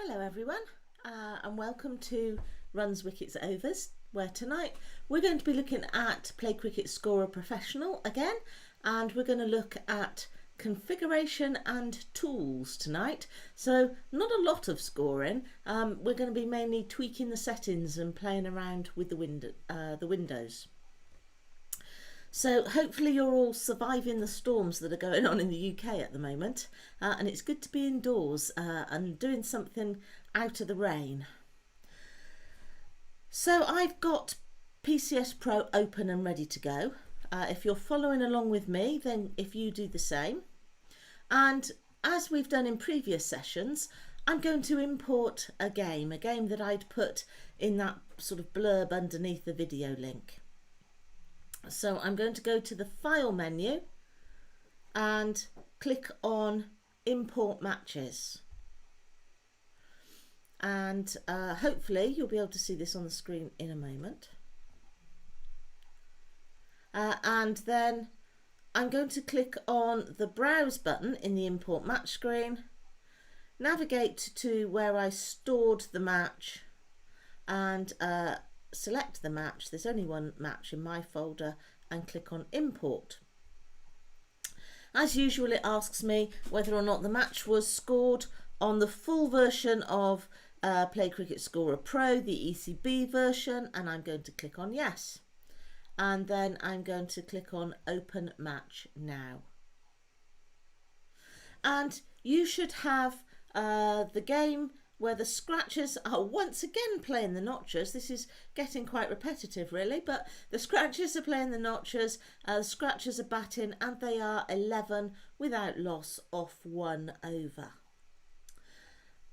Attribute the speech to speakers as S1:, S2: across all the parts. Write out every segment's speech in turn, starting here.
S1: Hello everyone and welcome to RunsWktsOvers, where tonight we're going to be looking at Play Cricket Scorer Professional again, and we're going to look at configuration and tools tonight. So not a lot of scoring, we're going to be mainly tweaking the settings and playing around with the windows. So hopefully you're all surviving the storms that are going on in the UK at the moment, and it's good to be indoors and doing something out of the rain. So I've got PCS Pro open and ready to go. If you're following along with me, then if you do the same. And as we've done in previous sessions, I'm going to import a game that I'd put in that sort of blurb underneath the video link. So I'm going to go to the File menu and click on Import Matches. And hopefully you'll be able to see this on the screen in a moment. And then I'm going to click on the Browse button in the Import Match screen, navigate to where I stored the match and select the match. There's only one match in my folder, and click on Import. As usual, it asks me whether or not the match was scored on the full version of Play Cricket Scorer Pro, the ECB version, and I'm going to click on Yes. And then I'm going to click on Open Match Now. And you should have the game where the scratchers are once again playing the notchers. This is getting quite repetitive really, but the scratchers are playing the notchers, the scratchers are batting, and they are 11 without loss off 1 over.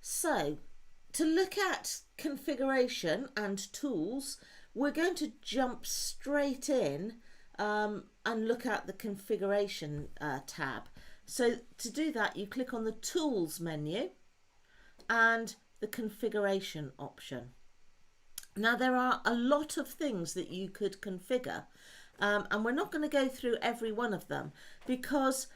S1: So to look at configuration and tools, we're going to jump straight in and look at the configuration tab. So to do that, you click on the Tools menu and the configuration option. Now there are a lot of things that you could configure, and we're not going to go through every one of them because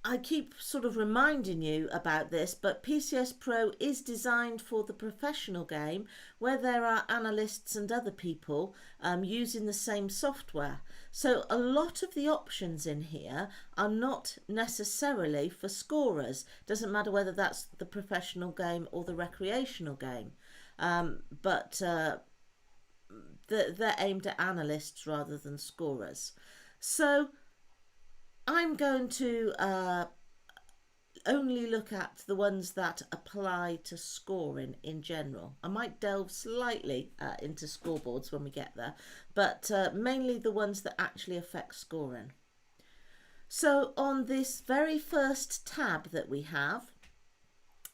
S1: I keep sort of reminding you about this, but PCS Pro is designed for the professional game where there are analysts and other people using the same software. So a lot of the options in here are not necessarily for scorers. Doesn't matter whether that's the professional game or the recreational game, but they're aimed at analysts rather than scorers. So I'm going to only look at the ones that apply to scoring in general. I might delve slightly into scoreboards when we get there, but mainly the ones that actually affect scoring. So on this very first tab that we have,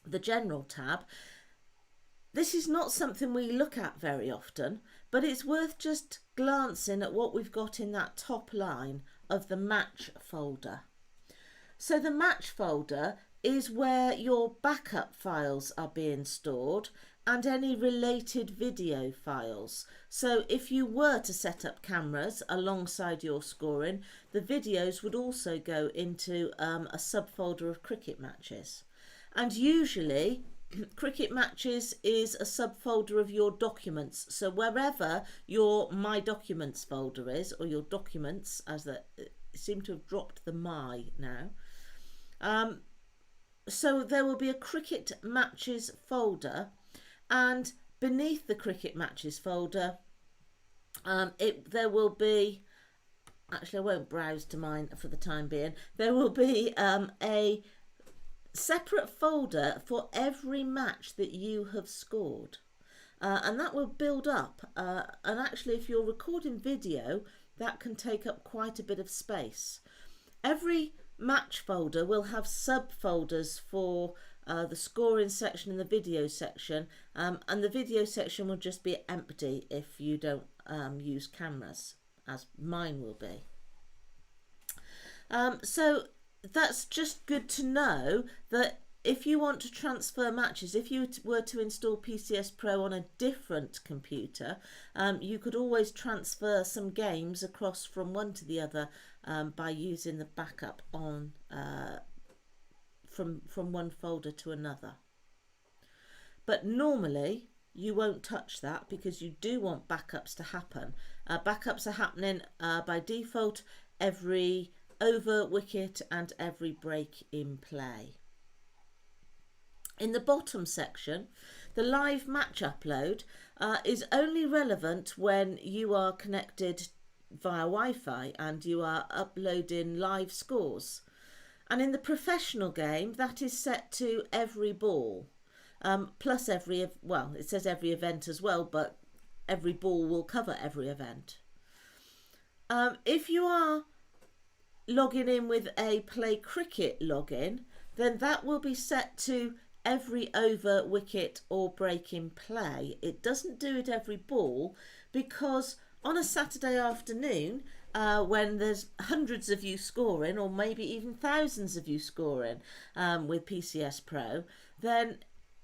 S1: the General tab, this is not something we look at very often, but it's worth just glancing at what we've got in that top line of the Match folder. So the Match folder is where your backup files are being stored and any related video files. So if you were to set up cameras alongside your scoring, the videos would also go into a subfolder of cricket matches. And usually cricket matches is a subfolder of your documents. So wherever your My Documents folder is, or your documents, as the seem to have dropped the My now. So there will be a cricket matches folder, and beneath the cricket matches folder, there will be, actually I won't browse to mine for the time being, there will be a separate folder for every match that you have scored, and that will build up, and actually if you're recording video, that can take up quite a bit of space. Every match folder will have subfolders for the scoring section and the video section, and the video section will just be empty if you don't use cameras, as mine will be. So that's just good to know that if you want to transfer matches, if you were to install PCS Pro on a different computer, you could always transfer some games across from one to the other by using the backup on from one folder to another. but normally you won't touch that because you do want backups to happen. Backups are happening by default every over, wicket and every break in play. In the bottom section, the live match upload is only relevant when you are connected via Wi-Fi and you are uploading live scores. And in the professional game, that is set to every ball, plus every, well, it says every event as well, but every ball will cover every event. If you are logging in with a Play Cricket login, then that will be set to every over, wicket or break in play. It doesn't do it every ball because on a Saturday afternoon, when there's hundreds of you scoring or maybe even thousands of you scoring with PCS Pro, then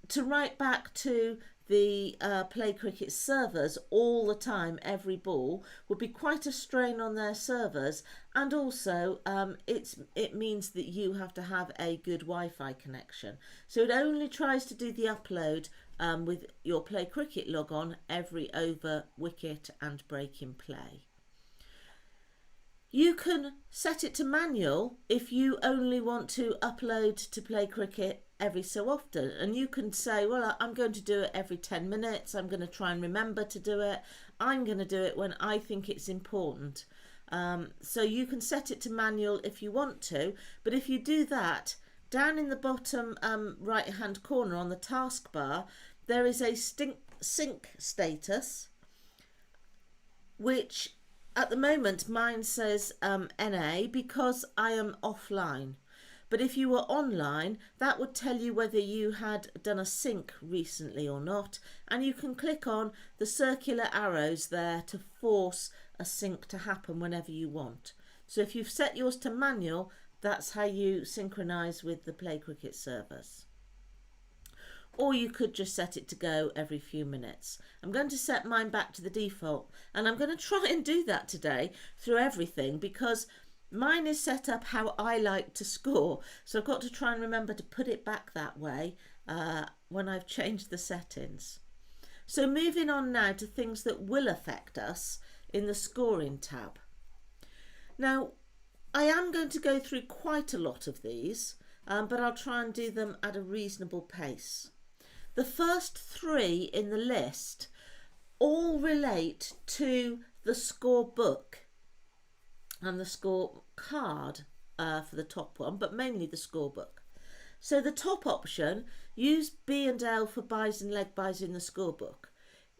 S1: to write back to the Play Cricket servers all the time, every ball, would be quite a strain on their servers, and also it means that you have to have a good Wi-Fi connection. So it only tries to do the upload with your Play Cricket log on every over, wicket and break in play. You can set it to manual if you only want to upload to Play Cricket every so often, and you can say, well, I'm going to do it every 10 minutes, I'm going to try and remember to do it, I'm going to do it when I think it's important. So you can set it to manual if you want to, but if you do that, down in the bottom right hand corner on the taskbar, there is a sync status, which at the moment mine says NA because I am offline. But if you were online, that would tell you whether you had done a sync recently or not, and you can click on the circular arrows there to force a sync to happen whenever you want. So if you've set yours to manual, that's how you synchronise with the Play Cricket servers. Or you could just set it to go every few minutes. I'm going to set mine back to the default, and I'm going to try and do that today through everything because mine is set up how I like to score. So I've got to try and remember to put it back that way when I've changed the settings. So moving on now to things that will affect us in the scoring tab. Now, I am going to go through quite a lot of these, but I'll try and do them at a reasonable pace. The first three in the list all relate to the scorebook and the scorecard for the top one, but mainly the scorebook. So the top option, use B and L for buys and leg buys in the scorebook.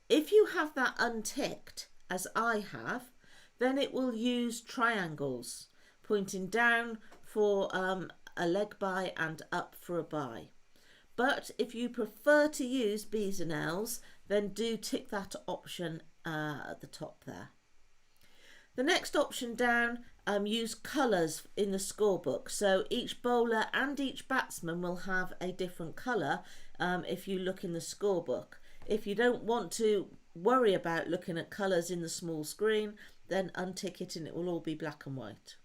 S1: If you have that unticked, as I have, then it will use triangles, pointing down for a leg buy and up for a buy. But if you prefer to use B's and L's, then do tick that option at the top there. The next option down, use colours in the scorebook. So each bowler and each batsman will have a different colour if you look in the scorebook. If you don't want to worry about looking at colours in the small screen, then untick it and it will all be black and white.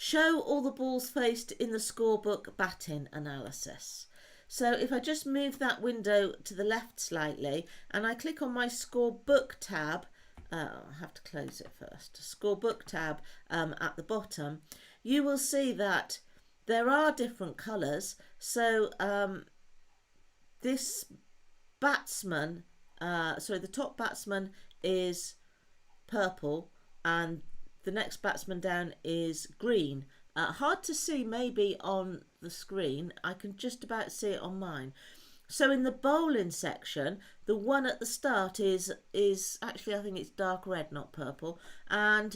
S1: Show all the balls faced in the scorebook batting analysis. So if I just move that window to the left slightly and I click on my Scoreboard tab, I have to close it first, Scoreboard tab at the bottom, you will see that there are different colours. So this batsman, the top batsman is purple and the next batsman down is green. Hard to see maybe on the screen, I can just about see it on mine. So in the bowling section, the one at the start is actually, I think it's dark red, not purple, and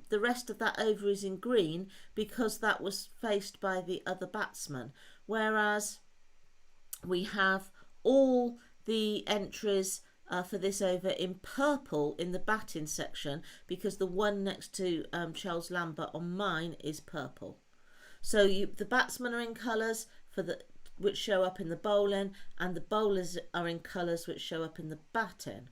S1: the rest of that over is in green because that was faced by the other batsman, whereas we have all the entries for this over in purple in the batting section because the one next to Charles Lambert on mine is purple. So the batsmen are in colours which show up in the bowling, and the bowlers are in colours which show up in the batting.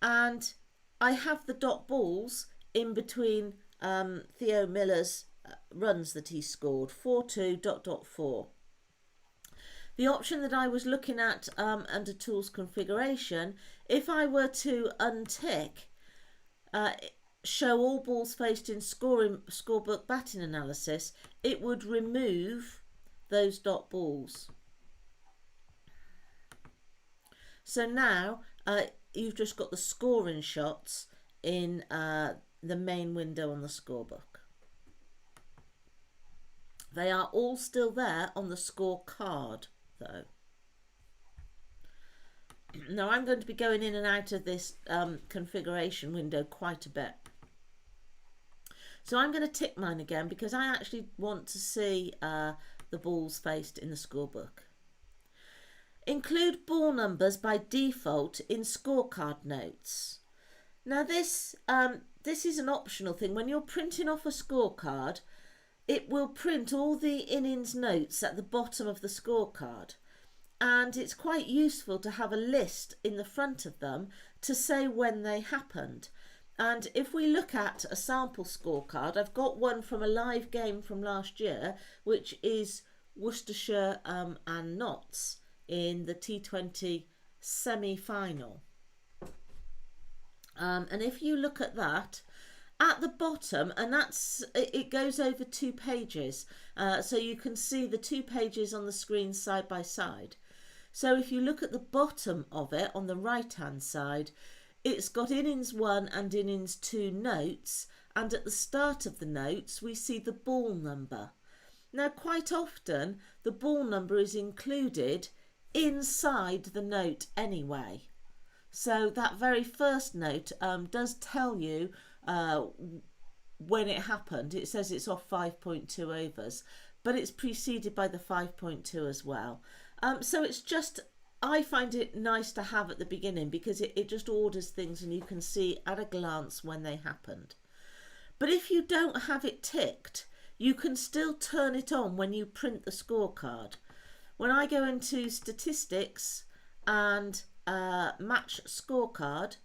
S1: And I have the dot balls in between Theo Miller's runs that he scored, 4-2, ... 4. The option that I was looking at under Tools Configuration, if I were to untick Show all balls faced in scorebook batting analysis, it would remove those dot balls. So now you've just got the scoring shots in the main window on the scorebook. They are all still there on the scorecard though. Now I'm going to be going in and out of this configuration window quite a bit. So I'm going to tick mine again because I actually want to see the balls faced in the scorebook. Include ball numbers by default in scorecard notes. Now this is an optional thing. When you're printing off a scorecard, it will print all the innings notes at the bottom of the scorecard. And it's quite useful to have a list in the front of them to say when they happened. And if we look at a sample scorecard, I've got one from a live game from last year, which is Worcestershire and Notts in the T20 semi-final. And if you look at that, at the bottom, and it goes over 2 pages, so you can see the 2 pages on the screen side by side. So if you look at the bottom of it on the right hand side, it's got innings 1 and innings 2 notes, and at the start of the notes we see the ball number. Now quite often the ball number is included inside the note anyway. So that very first note does tell you when it happened. It says it's off 5.2 overs, but it's preceded by the 5.2 as well. So it's just, I find it nice to have at the beginning because it just orders things and you can see at a glance when they happened. But if you don't have it ticked, you can still turn it on when you print the scorecard. When I go into statistics and match scorecard,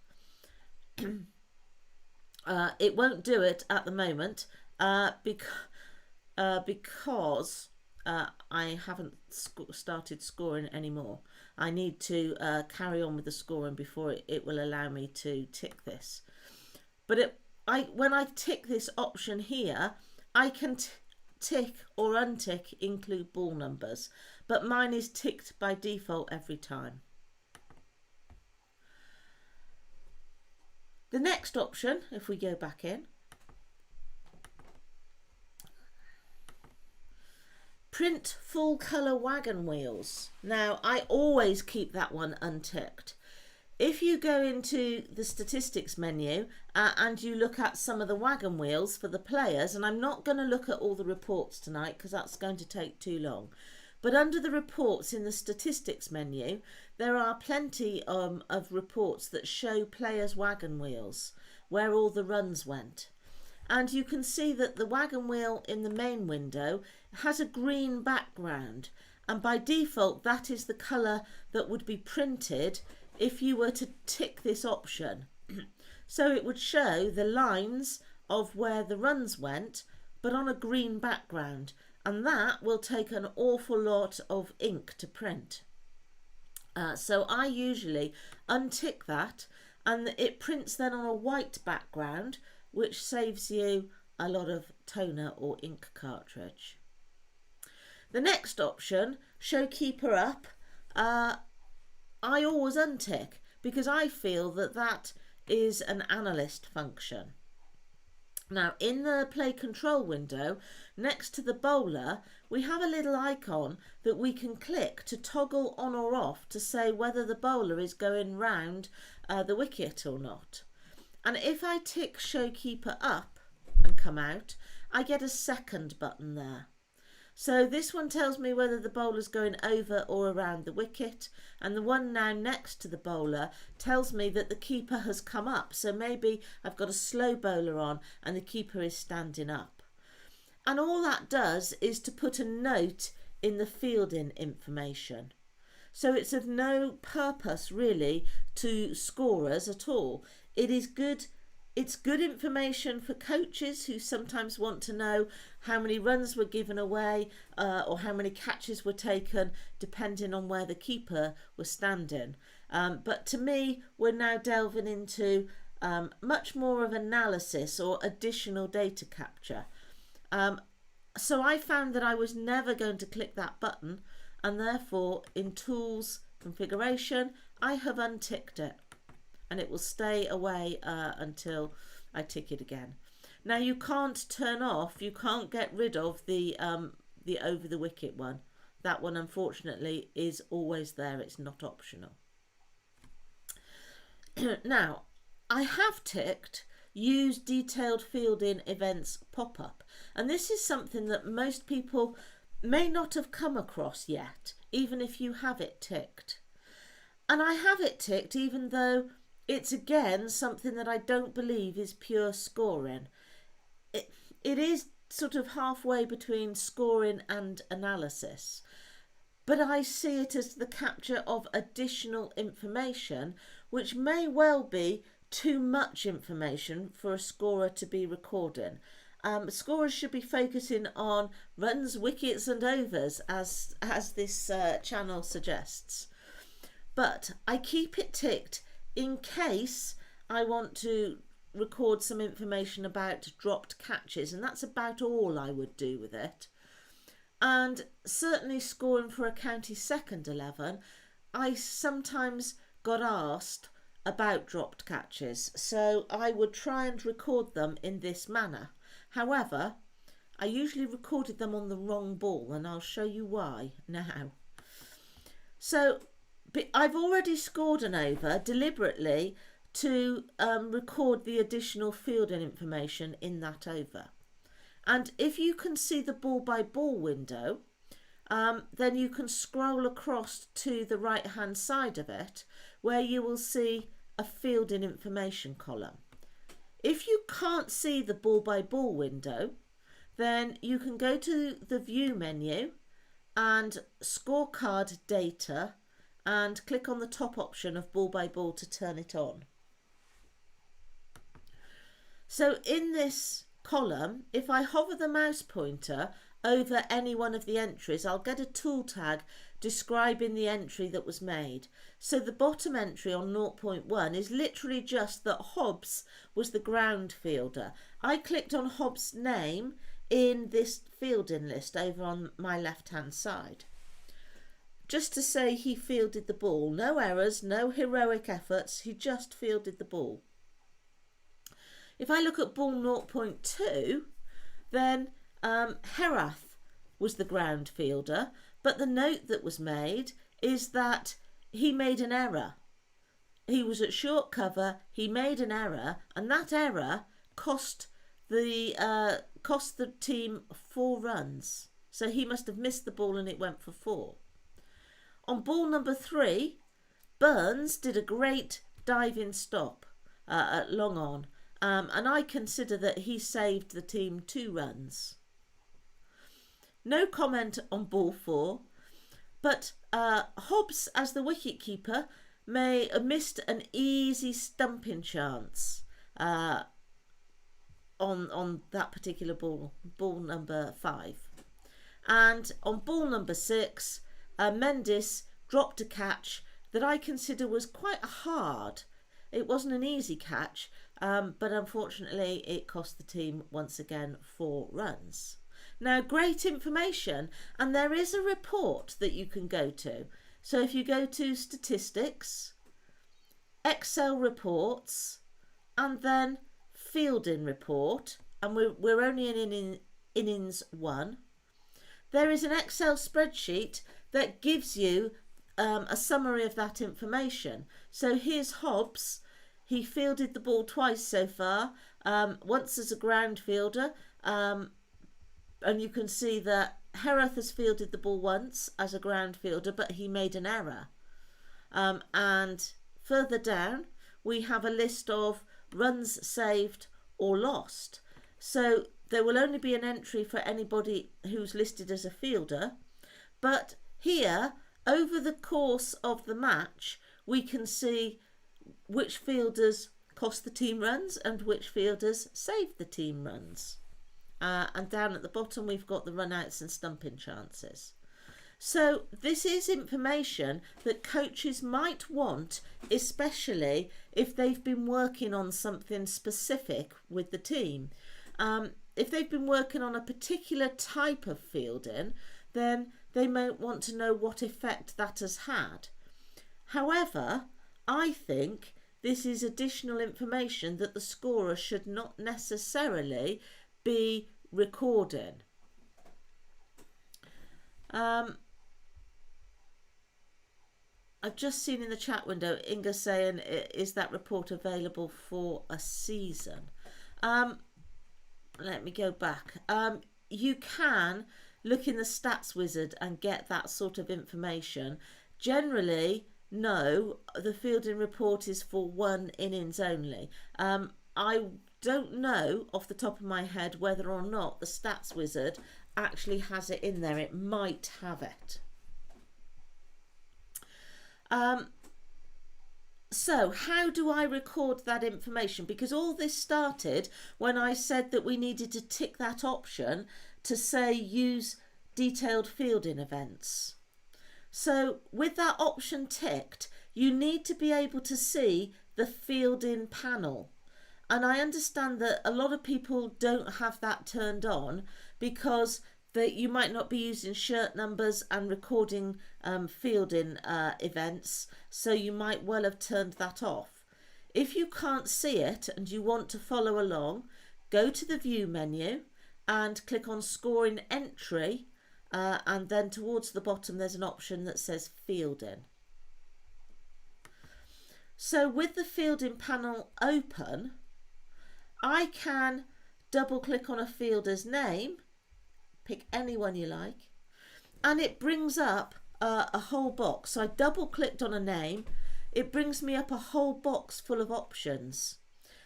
S1: it won't do it at the moment because I haven't started scoring anymore. I need to carry on with the scoring before it will allow me to tick this. But when I tick this option here, I can tick or untick include ball numbers, but mine is ticked by default every time. The next option, if we go back in, print full colour wagon wheels. Now I always keep that one unticked. If you go into the statistics menu and you look at some of the wagon wheels for the players, and I'm not going to look at all the reports tonight because that's going to take too long, but under the reports in the statistics menu there are plenty of reports that show players' wagon wheels, where all the runs went. And you can see that the wagon wheel in the main window has a green background, and by default that is the colour that would be printed if you were to tick this option. So it would show the lines of where the runs went, but on a green background, and that will take an awful lot of ink to print. So I usually untick that, and it prints then on a white background, which saves you a lot of toner or ink cartridge. The next option, show keeper up, I always untick because I feel that that is an analyst function. Now in the play control window, next to the bowler, we have a little icon that we can click to toggle on or off to say whether the bowler is going round the wicket or not. And if I tick show keeper up and come out, I get a second button there. So this one tells me whether the bowler's going over or around the wicket, and the one now next to the bowler tells me that the keeper has come up. So maybe I've got a slow bowler on and the keeper is standing up. And all that does is to put a note in the fielding information. So it's of no purpose really to scorers at all. It is good It's good information for coaches who sometimes want to know how many runs were given away or how many catches were taken, depending on where the keeper was standing. But to me, we're now delving into much more of analysis or additional data capture. So I found that I was never going to click that button, and therefore in Tools Configuration, I have unticked it. And it will stay away until I tick it again. Now you can't turn off, you can't get rid of the over the wicket one. That one unfortunately is always there, it's not optional. Now I have ticked use detailed fielding events pop-up, and this is something that most people may not have come across yet, even if you have it ticked. And I have it ticked even though it's again something that I don't believe is pure scoring. It is sort of halfway between scoring and analysis, but I see it as the capture of additional information, which may well be too much information for a scorer to be recording. Scorers should be focusing on runs, wickets and overs, as this channel suggests. But I keep it ticked in case I want to record some information about dropped catches, and that's about all I would do with it. And certainly scoring for a county second 11, I sometimes got asked about dropped catches, so I would try and record them in this manner. However, I usually recorded them on the wrong ball, and I'll show you why now. So I've already scored an over deliberately to record the additional fielding information in that over. And if you can see the ball by ball window, then you can scroll across to the right hand side of it where you will see a fielding information column. If you can't see the ball by ball window, then you can go to the view menu and scorecard data and click on the top option of ball by ball to turn it on. So in this column, if I hover the mouse pointer over any one of the entries, I'll get a tool tag describing the entry that was made. So the bottom entry on 0.1 is literally just that Hobbs was the ground fielder. I clicked on Hobbs' name in this fielding list over on my left hand side, just to say he fielded the ball. No errors, no heroic efforts, he just fielded the ball. If I look at ball 0.2, then Herath was the ground fielder, but the note that was made is that he made an error. He was at short cover, he made an error, and that error cost the team 4 runs. So he must have missed the ball and it went for 4. On ball number 3, Burns did a great diving stop at long on, and I consider that he saved the team 2 runs. No comment on ball 4, but Hobbs, as the wicketkeeper, may have missed an easy stumping chance on that particular ball, ball number 5. And on ball number 6, Mendes dropped a catch that I consider was quite hard. It wasn't an easy catch, but unfortunately it cost the team once again 4 runs. Now, great information, and there is a report that you can go to. So if you go to Statistics, Excel Reports, and then Fielding Report, and we're only in innings 1, there is an Excel spreadsheet that gives you a summary of that information. So here's Hobbs. He fielded the ball twice so far, once as a ground fielder, and you can see that Herath has fielded the ball once as a ground fielder, but he made an error. And further down, we have a list of runs saved or lost. So there will only be an entry for anybody who's listed as a fielder. But here, over the course of the match, we can see which fielders cost the team runs and which fielders saved the team runs. And down at the bottom we've got the run-outs and stumping chances. So this is information that coaches might want, especially if they've been working on something specific with the team. If they've been working on a particular type of fielding, then they might want to know what effect that has had. However, I think this is additional information that the scorer should not necessarily be recording. I've just seen in the chat window Inga saying, is that report available for a season? Let me go back. You can look in the stats wizard and get that sort of information. Generally, no, the fielding report is for one innings only. I don't know off the top of my head whether or not the stats wizard actually has it in there. It might have it. So how do I record that information? Because all this started when I said that we needed to tick that option to say use detailed fielding events. So with that option ticked, you need to be able to see the fielding panel. And I understand that a lot of people don't have that turned on because you might not be using shirt numbers and recording fielding events, so you might well have turned that off. If you can't see it and you want to follow along, go to the view menu and click on scoring entry, and then towards the bottom there's an option that says fielding. So with the fielding panel open, I can double click on a fielder's name, pick anyone you like, and it brings up a whole box. So I double clicked on a name, it brings me up a whole box full of options.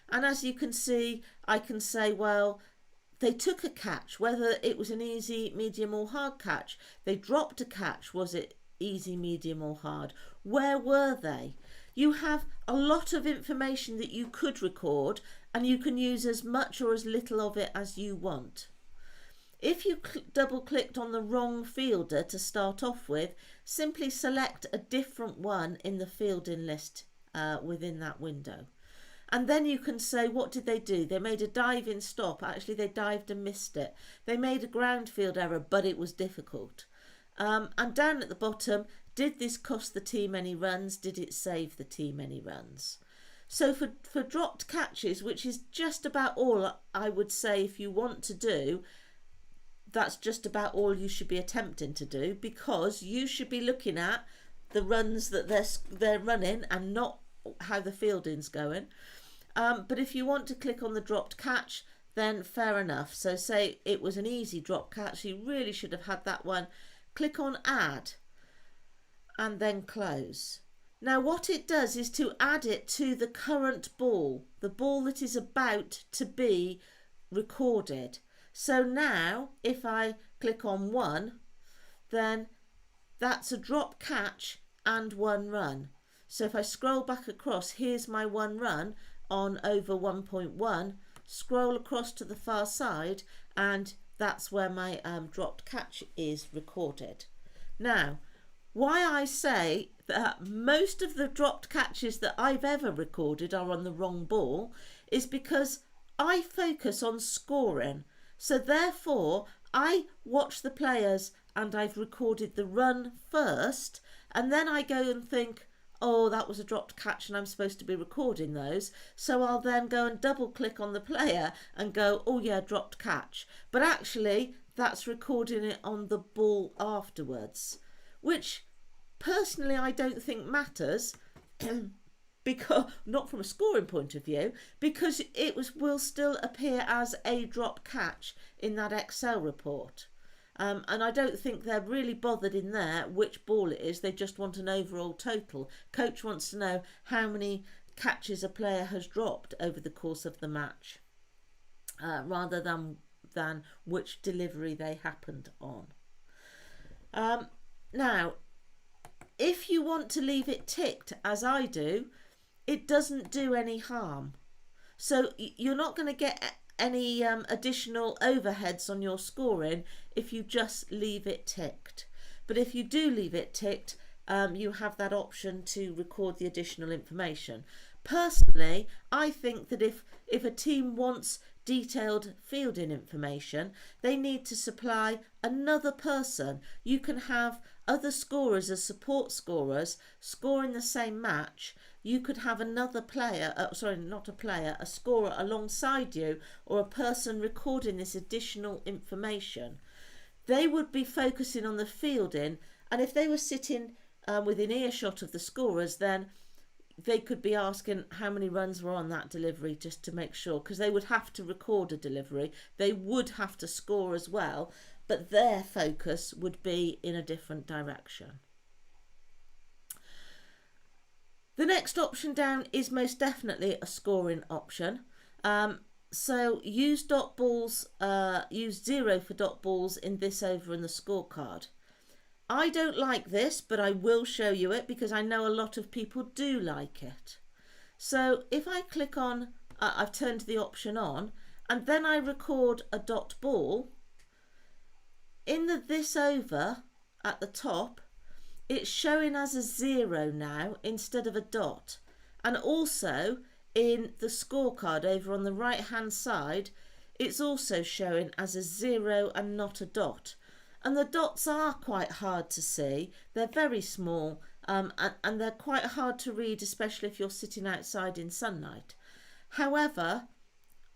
S1: And as you can see, I can say, well, they took a catch, whether it was an easy, medium or hard catch. They dropped a catch, was it easy, medium or hard? Where were they? You have a lot of information that you could record, and you can use as much or as little of it as you want. If you double clicked on the wrong fielder to start off with, simply select a different one in the fielding list within that window. And then you can say, what did they do? They made a diving stop. Actually, they dived and missed it. They made a ground field error, but it was difficult. And down at the bottom, did this cost the team any runs? Did it save the team any runs? So for dropped catches, which is just about all I would say if you want to do, that's just about all you should be attempting to do, because you should be looking at the runs that they're running and not how the fielding's going. But if you want to click on the dropped catch, then fair enough. So say it was an easy drop catch, you really should have had that one. Click on add and then close. Now what it does is to add it to the current ball, the ball that is about to be recorded. So now if I click on 1, then that's a drop catch and 1 run. So if I scroll back across, here's my 1 run on over 1.1, scroll across to the far side, and that's where my dropped catch is recorded. Now, why I say that most of the dropped catches that I've ever recorded are on the wrong ball is because I focus on scoring. So therefore, I watch the players and I've recorded the run first, and then I go and think, oh, that was a dropped catch and I'm supposed to be recording those. So I'll then go and double click on the player and go, oh yeah, dropped catch. But actually, that's recording it on the ball afterwards, which personally I don't think matters. Because not from a scoring point of view, because it will still appear as a drop catch in that Excel report. And I don't think they're really bothered in there which ball it is. They just want an overall total. Coach wants to know how many catches a player has dropped over the course of the match, rather than which delivery they happened on. Now, if you want to leave it ticked, as I do, it doesn't do any harm. So you're not going to get any additional overheads on your scoring if you just leave it ticked. But if you do leave it ticked, you have that option to record the additional information. Personally, I think that if a team wants detailed fielding information, they need to supply another person. You can have other scorers as support scorers scoring the same match. You could have another player, a scorer alongside you, or a person recording this additional information. They would be focusing on the fielding, and if they were sitting within earshot of the scorers, then they could be asking how many runs were on that delivery, just to make sure, because they would have to record a delivery. They would have to score as well, but their focus would be in a different direction. The next option down is most definitely a scoring option. So use dot balls, use 0 for dot balls in this over in the scorecard. I don't like this, but I will show you it because I know a lot of people do like it. So if I click on, I've turned the option on, and then I record a dot ball, in the this over at the top, it's showing as a 0 now instead of a dot. And also in the scorecard over on the right hand side, it's also showing as a 0 and not a dot. And the dots are quite hard to see. They're very small, and they're quite hard to read, especially if you're sitting outside in sunlight. However,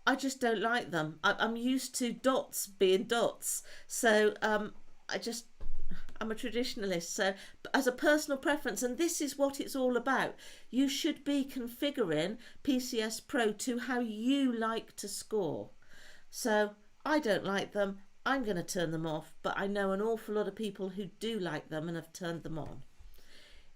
S1: I just don't like them. I'm used to dots being dots. So I'm a traditionalist. So as a personal preference, and this is what it's all about, you should be configuring PCS Pro to how you like to score. So I don't like them. I'm going to turn them off, but I know an awful lot of people who do like them and have turned them on.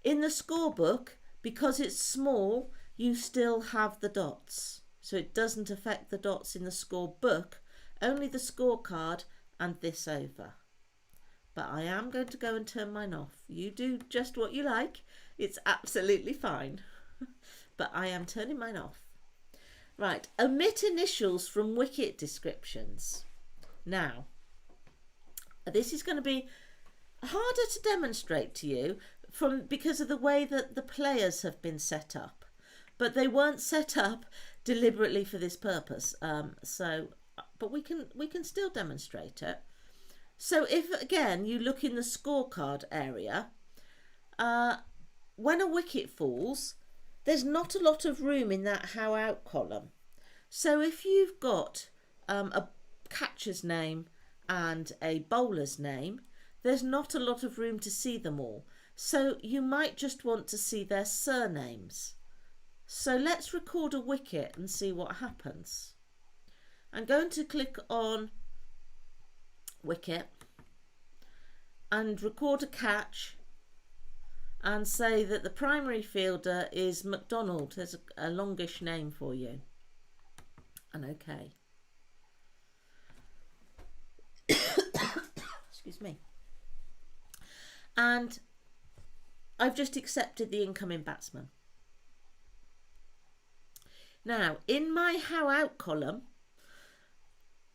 S1: In the scorebook, because it's small, you still have the dots. So it doesn't affect the dots in the scorebook, only the scorecard and this over. But I am going to go and turn mine off. You do just what you like. It's absolutely fine. But I am turning mine off. Right, omit initials from wicket descriptions. Now, this is going to be harder to demonstrate to you because of the way that the players have been set up, but they weren't set up deliberately for this purpose. But we can still demonstrate it. So if again you look in the scorecard area, when a wicket falls, there's not a lot of room in that how out column. So if you've got a catcher's name and a bowler's name, there's not a lot of room to see them all. So you might just want to see their surnames. So let's record a wicket and see what happens. I'm going to click on wicket and record a catch and say that the primary fielder is McDonald. There's a longish name for you. And okay. Excuse me. And I've just accepted the incoming batsman. Now, in my how out column,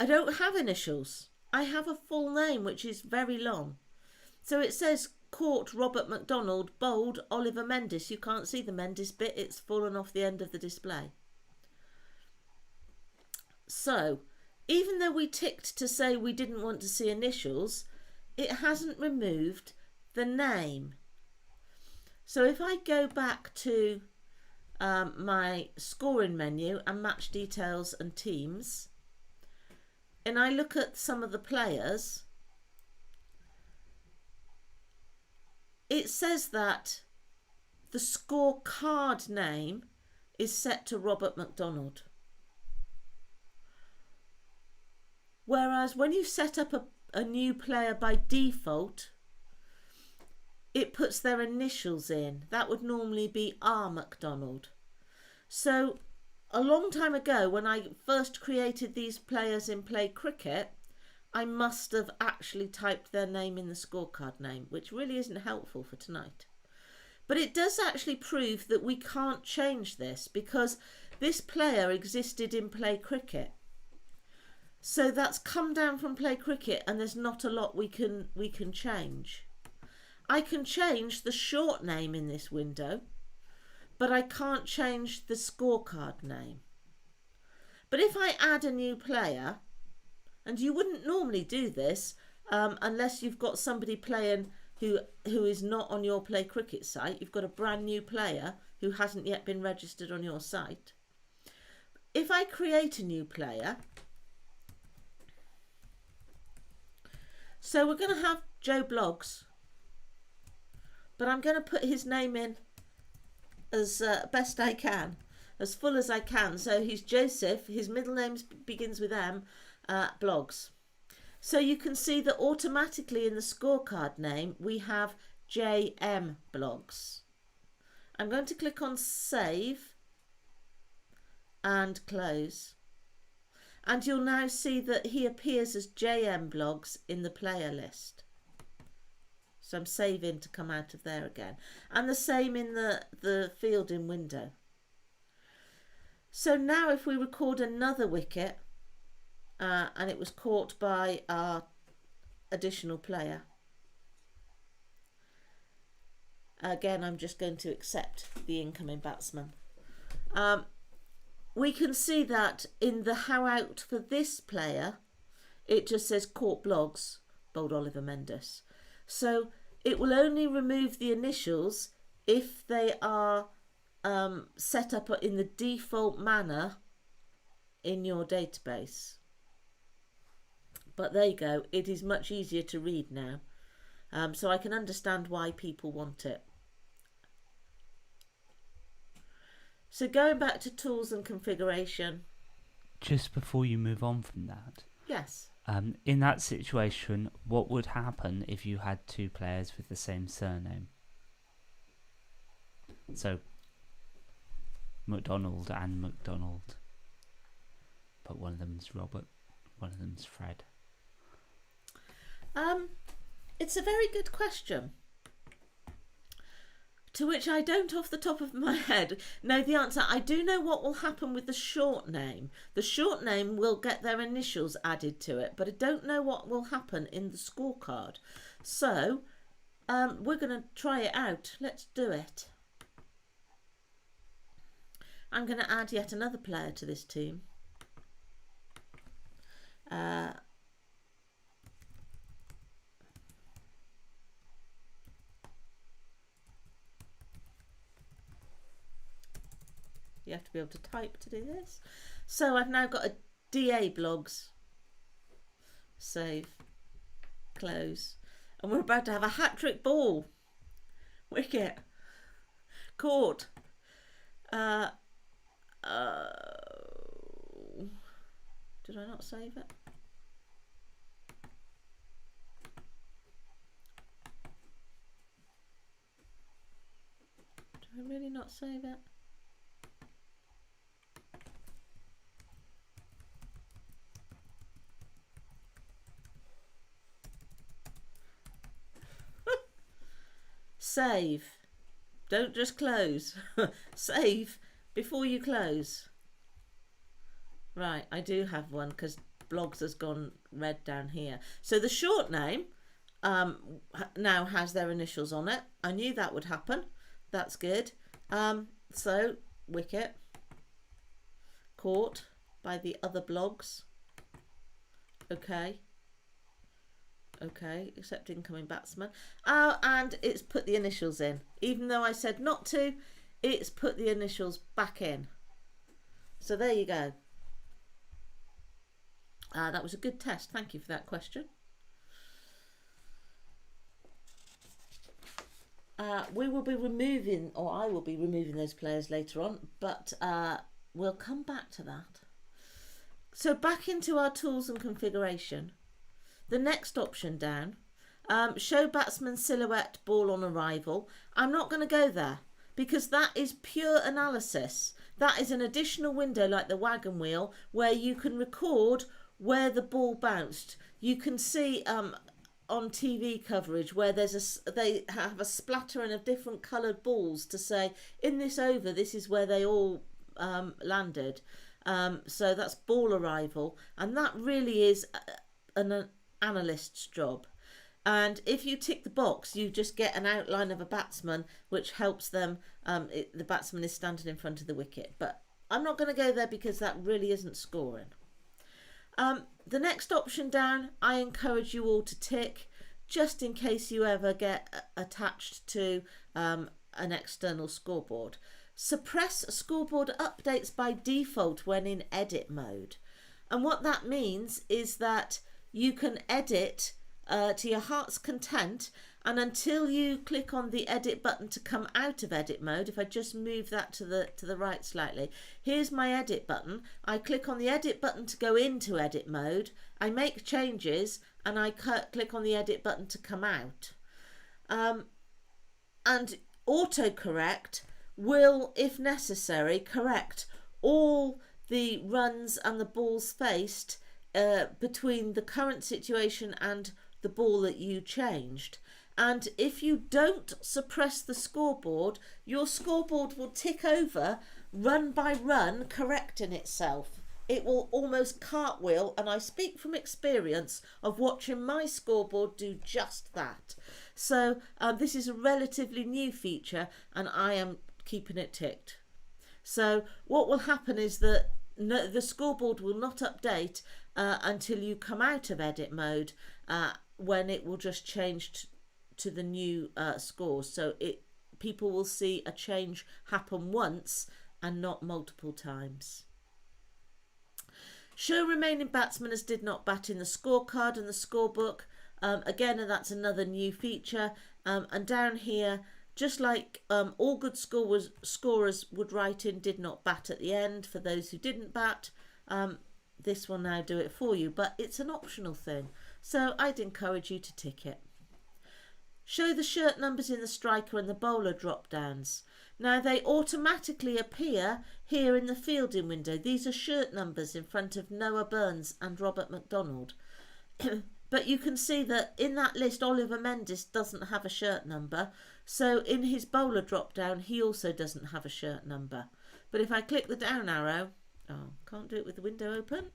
S1: I don't have initials. I have a full name, which is very long. So it says caught Robert McDonald, bowled Oliver Mendes. You can't see the Mendes bit. It's fallen off the end of the display. So even though we ticked to say we didn't want to see initials, it hasn't removed the name. So if I go back to my scoring menu and match details and teams, and I look at some of the players, it says that the scorecard name is set to Robert McDonald. Whereas when you set up a new player by default, it puts their initials in. That would normally be R. McDonald. So a long time ago, when I first created these players in Play Cricket, I must have actually typed their name in the scorecard name, which really isn't helpful for tonight. But it does actually prove that we can't change this, because this player existed in play cricket. So that's come down from play cricket, and there's not a lot we can change. I can change the short name in this window, but I can't change the scorecard name. But if I add a new player, and you wouldn't normally do this unless you've got somebody playing who is not on your play cricket site, you've got a brand new player who hasn't yet been registered on your site. If I create a new player, so we're going to have Joe Bloggs, but I'm going to put his name in as best I can, as full as I can. So he's Joseph, his middle name begins with M, Bloggs. So you can see that automatically in the scorecard name we have JM Bloggs. I'm going to click on Save and Close. And you'll now see that he appears as JM Bloggs in the player list. So I'm saving to come out of there again. And the same in the fielding window. So now if we record another wicket, and it was caught by our additional player. Again, I'm just going to accept the incoming batsman. We can see that in the how out for this player, it just says caught Bloggs, bold Oliver Mendes. So it will only remove the initials if they are set up in the default manner in your database. But there you go, it is much easier to read now. So I can understand why people want it. So going back to tools and configuration.
S2: Just before you move on from that.
S1: Yes.
S2: In that situation, what would happen if you had two players with the same surname? So, McDonald and McDonald. But one of them's Robert, one of them's Fred.
S1: It's a very good question, to which I don't off the top of my head know the answer. I do know what will happen with the short name. The short name will get their initials added to it, but I don't know what will happen in the scorecard. So we're going to try it out. Let's do it. I'm going to add yet another player to this team. You have to be able to type to do this. So I've now got a DA Bloggs. Save. Close. And we're about to have a hat-trick ball. Wicket. Caught. Did I not save it? Did I really not save it? Save. Don't just close. Save before you close. Right, I do have one because Bloggs has gone red down here. So the short name now has their initials on it. I knew that would happen. That's good. So wicket caught by the other Bloggs. Okay. Okay, except incoming batsman. And it's put the initials in. Even though I said not to, it's put the initials back in. So there you go. That was a good test. Thank you for that question. We will be removing, or I will be removing those players later on, but we'll come back to that. So back into our tools and configuration. The next option down, show batsman silhouette ball on arrival. I'm not going to go there because that is pure analysis. That is an additional window like the wagon wheel where you can record where the ball bounced. You can see on TV coverage where they have a splattering of different coloured balls to say in this over this is where they all landed. So that's ball arrival, and that really is an analyst's job. And if you tick the box, you just get an outline of a batsman, which helps them. The batsman is standing in front of the wicket. But I'm not going to go there because that really isn't scoring. The next option down, I encourage you all to tick, just in case you ever get attached to an external scoreboard. Suppress scoreboard updates by default when in edit mode. And what that means is that you can edit to your heart's content, and until you click on the edit button to come out of edit mode, if I just move that to the right slightly, here's my edit button. I click on the edit button to go into edit mode, I make changes, and I click on the edit button to come out. And autocorrect will, if necessary, correct all the runs and the balls faced between the current situation and the ball that you changed. And if you don't suppress the scoreboard, your scoreboard will tick over run by run, correcting itself. It will almost cartwheel, and I speak from experience of watching my scoreboard do just that. So this is a relatively new feature, and I am keeping it ticked. So what will happen is that the scoreboard will not update until you come out of edit mode, when it will just change to the new scores. So people will see a change happen once and not multiple times. Show remaining batsmen as did not bat in the scorecard and the scorebook. Again, that's another new feature. And down here, just like all good scorers would write in did not bat at the end for those who didn't bat, this will now do it for you, but it's an optional thing. So I'd encourage you to tick it. Show the shirt numbers in the striker and the bowler drop downs. Now they automatically appear here in the fielding window. These are shirt numbers in front of Noah Burns and Robert McDonald. But you can see that in that list, Oliver Mendes doesn't have a shirt number. So in his bowler drop down, he also doesn't have a shirt number. But if I click the down arrow, can't do it with the window open.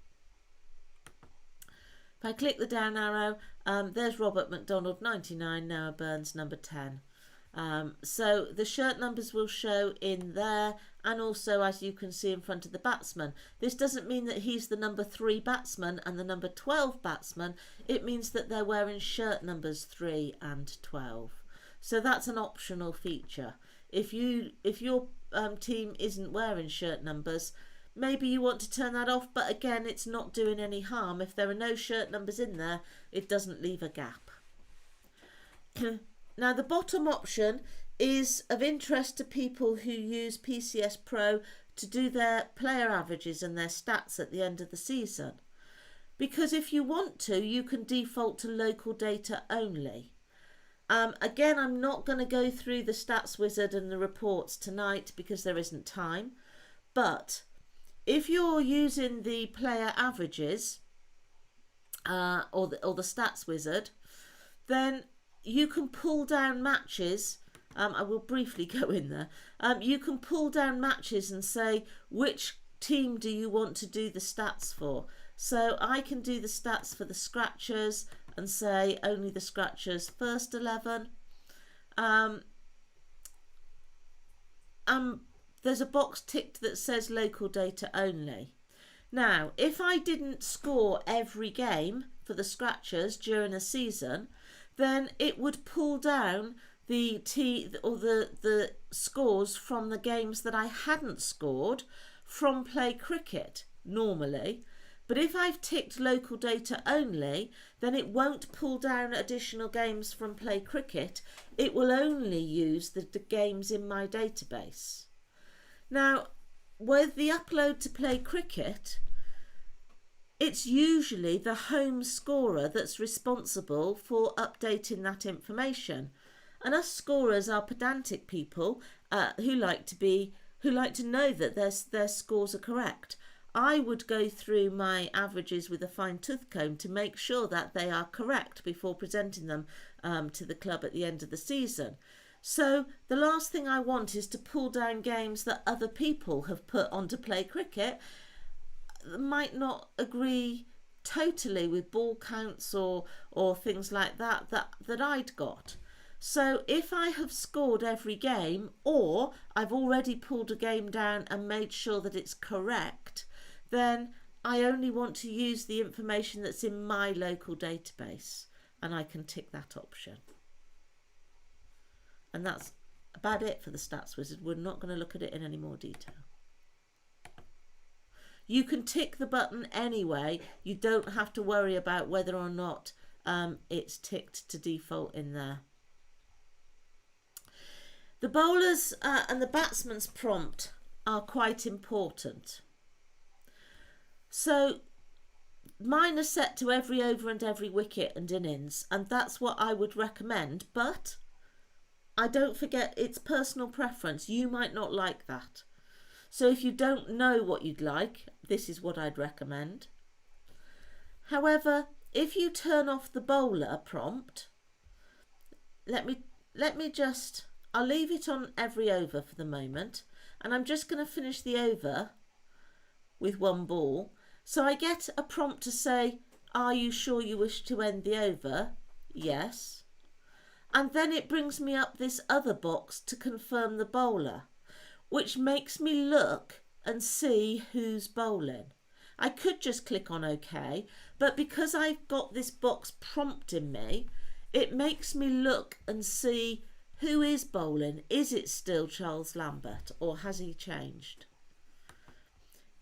S1: If I click the down arrow, there's Robert McDonald 99, Noah Burns number 10. So the shirt numbers will show in there, and also, as you can see, in front of the batsman. This doesn't mean that he's the number 3 batsman and the number 12 batsman. It means that they're wearing shirt numbers 3 and 12. So that's an optional feature. If your team isn't wearing shirt numbers, maybe you want to turn that off, but again, it's not doing any harm. If there are no shirt numbers in there, it doesn't leave a gap. Now, the bottom option is of interest to people who use PCS Pro to do their player averages and their stats at the end of the season. Because if you want to, you can default to local data only. Again, I'm not going to go through the stats wizard and the reports tonight because there isn't time. But if you're using the player averages or the stats wizard, then you can pull down matches. I will briefly go in there. You can pull down matches and say which team do you want to do the stats for. So I can do the stats for the scratchers and say only the scratchers first 11. There's a box ticked that says local data only. Now, if I didn't score every game for the scratchers during a season, then it would pull down the scores from the games that I hadn't scored from play cricket normally. But if I've ticked local data only, then it won't pull down additional games from play cricket. It will only use the games in my database. Now, with the upload to play cricket, it's usually the home scorer that's responsible for updating that information. And us scorers are pedantic people who like to know that their scores are correct. I would go through my averages with a fine-tooth comb to make sure that they are correct before presenting them to the club at the end of the season. So the last thing I want is to pull down games that other people have put on to play cricket, might not agree totally with ball counts or things like that I'd got. So if I have scored every game, or I've already pulled a game down and made sure that it's correct, then I only want to use the information that's in my local database, and I can tick that option. And that's about it for the Stats Wizard. We're not going to look at it in any more detail. You can tick the button anyway. You don't have to worry about whether or not it's ticked to default in there. The bowler's and the batsman's prompt are quite important. So mine are set to every over and every wicket and innings, and that's what I would recommend. But I don't forget, it's personal preference. You might not like that. So if you don't know what you'd like, this is what I'd recommend. However, if you turn off the bowler prompt, I'll leave it on every over for the moment, and I'm just going to finish the over with one ball. So I get a prompt to say, are you sure you wish to end the over? Yes. And then it brings me up this other box to confirm the bowler, which makes me look and see who's bowling. I could just click on OK, but because I've got this box prompting me, it makes me look and see who is bowling. Is it still Charles Lambert, or has he changed?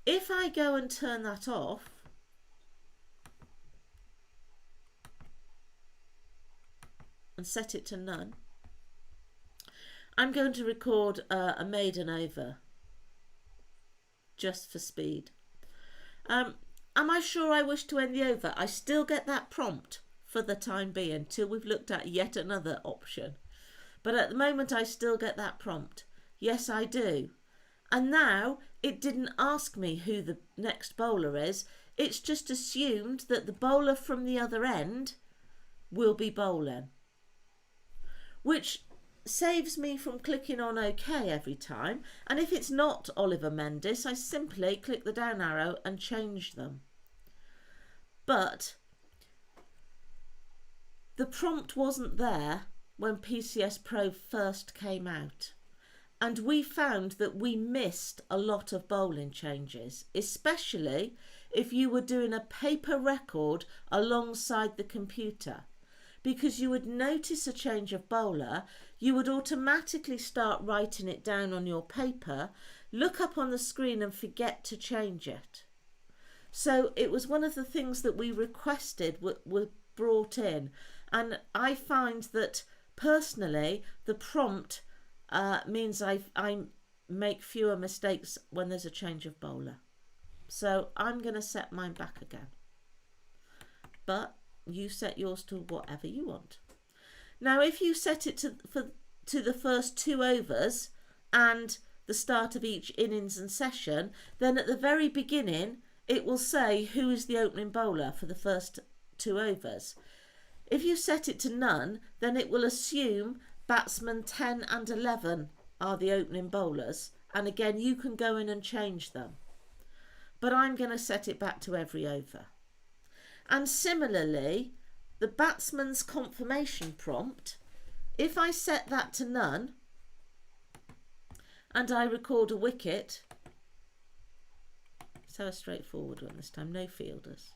S1: If I go and turn that off, and set it to none, I'm going to record a maiden over just for speed. Am I sure I wish to end the over? I still get that prompt for the time being till we've looked at yet another option. But at the moment I still get that prompt. Yes, I do. And now it didn't ask me who the next bowler is. It's just assumed that the bowler from the other end will be bowling, which saves me from clicking on OK every time. And if it's not Oliver Mendes, I simply click the down arrow and change them. But the prompt wasn't there when PCS Pro first came out, and we found that we missed a lot of bowling changes, especially if you were doing a paper record alongside the computer, because you would notice a change of bowler, you would automatically start writing it down on your paper, look up on the screen and forget to change it. So it was one of the things that we requested were brought in, and I find that personally the prompt means I make fewer mistakes when there's a change of bowler. So I'm going to set mine back again, but you set yours to whatever you want. Now if you set it to the first 2 overs and the start of each innings and session, then at the very beginning it will say who is the opening bowler for the first 2 overs. If you set it to none, then it will assume batsmen 10 and 11 are the opening bowlers, and again you can go in and change them. But I'm going to set it back to every over. And similarly, the batsman's confirmation prompt, if I set that to none and I record a wicket, so a straightforward one this time, no fielders.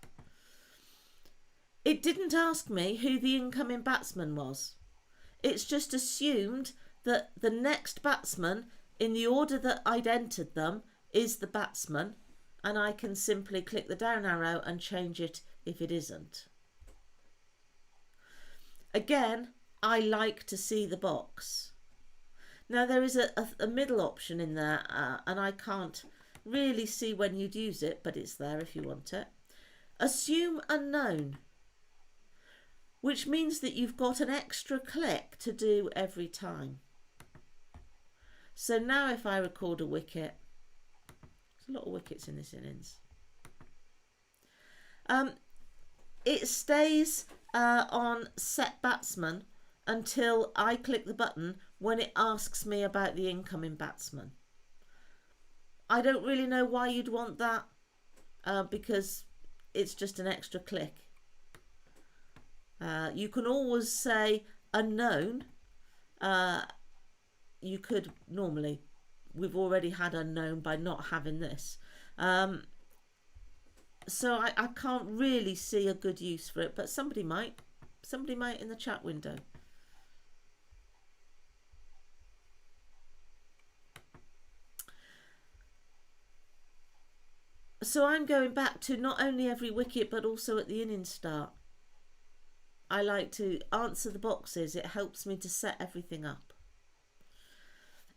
S1: It didn't ask me who the incoming batsman was. It's just assumed that the next batsman in the order that I'd entered them is the batsman, and I can simply click the down arrow and change it if it isn't. Again, I like to see the box. Now there is a middle option in there, and I can't really see when you'd use it, but it's there if you want it. Assume unknown, which means that you've got an extra click to do every time. So now if I record a wicket, there's a lot of wickets in this innings. It stays on set batsman until I click the button when it asks me about the incoming batsman. I don't really know why you'd want that, because it's just an extra click. You can always say unknown. You could normally, we've already had unknown by not having this. So I can't really see a good use for it, but somebody might in the chat window. So I'm going back to not only every wicket but also at the innings start. I like to answer the boxes. It helps me to set everything up.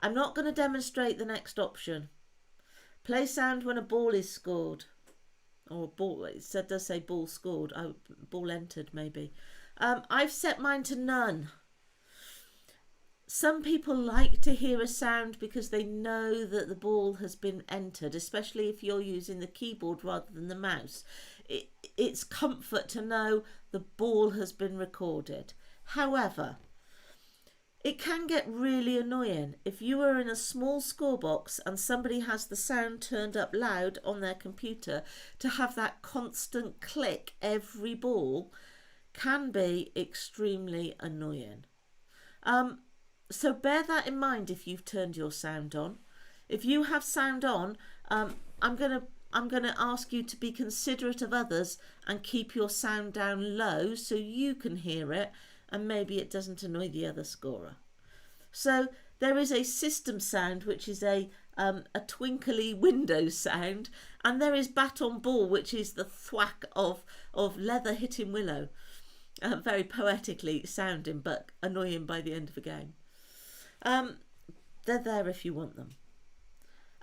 S1: I'm not going to demonstrate the next option. Play sound when a ball is scored. Or ball, it does say ball scored. Oh, ball entered maybe. I've set mine to none. Some people like to hear a sound because they know that the ball has been entered, especially if you're using the keyboard rather than the mouse. It's comfort to know the ball has been recorded. However, it can get really annoying if you are in a small score box and somebody has the sound turned up loud on their computer. To have that constant click every ball can be extremely annoying. So bear that in mind if you've turned your sound on. If you have sound on, I'm gonna ask you to be considerate of others and keep your sound down low so you can hear it and maybe it doesn't annoy the other scorer. So there is a system sound, which is a twinkly window sound, and there is bat on ball, which is the thwack of leather hitting willow. Very poetically sounding but annoying by the end of the game. They're there if you want them.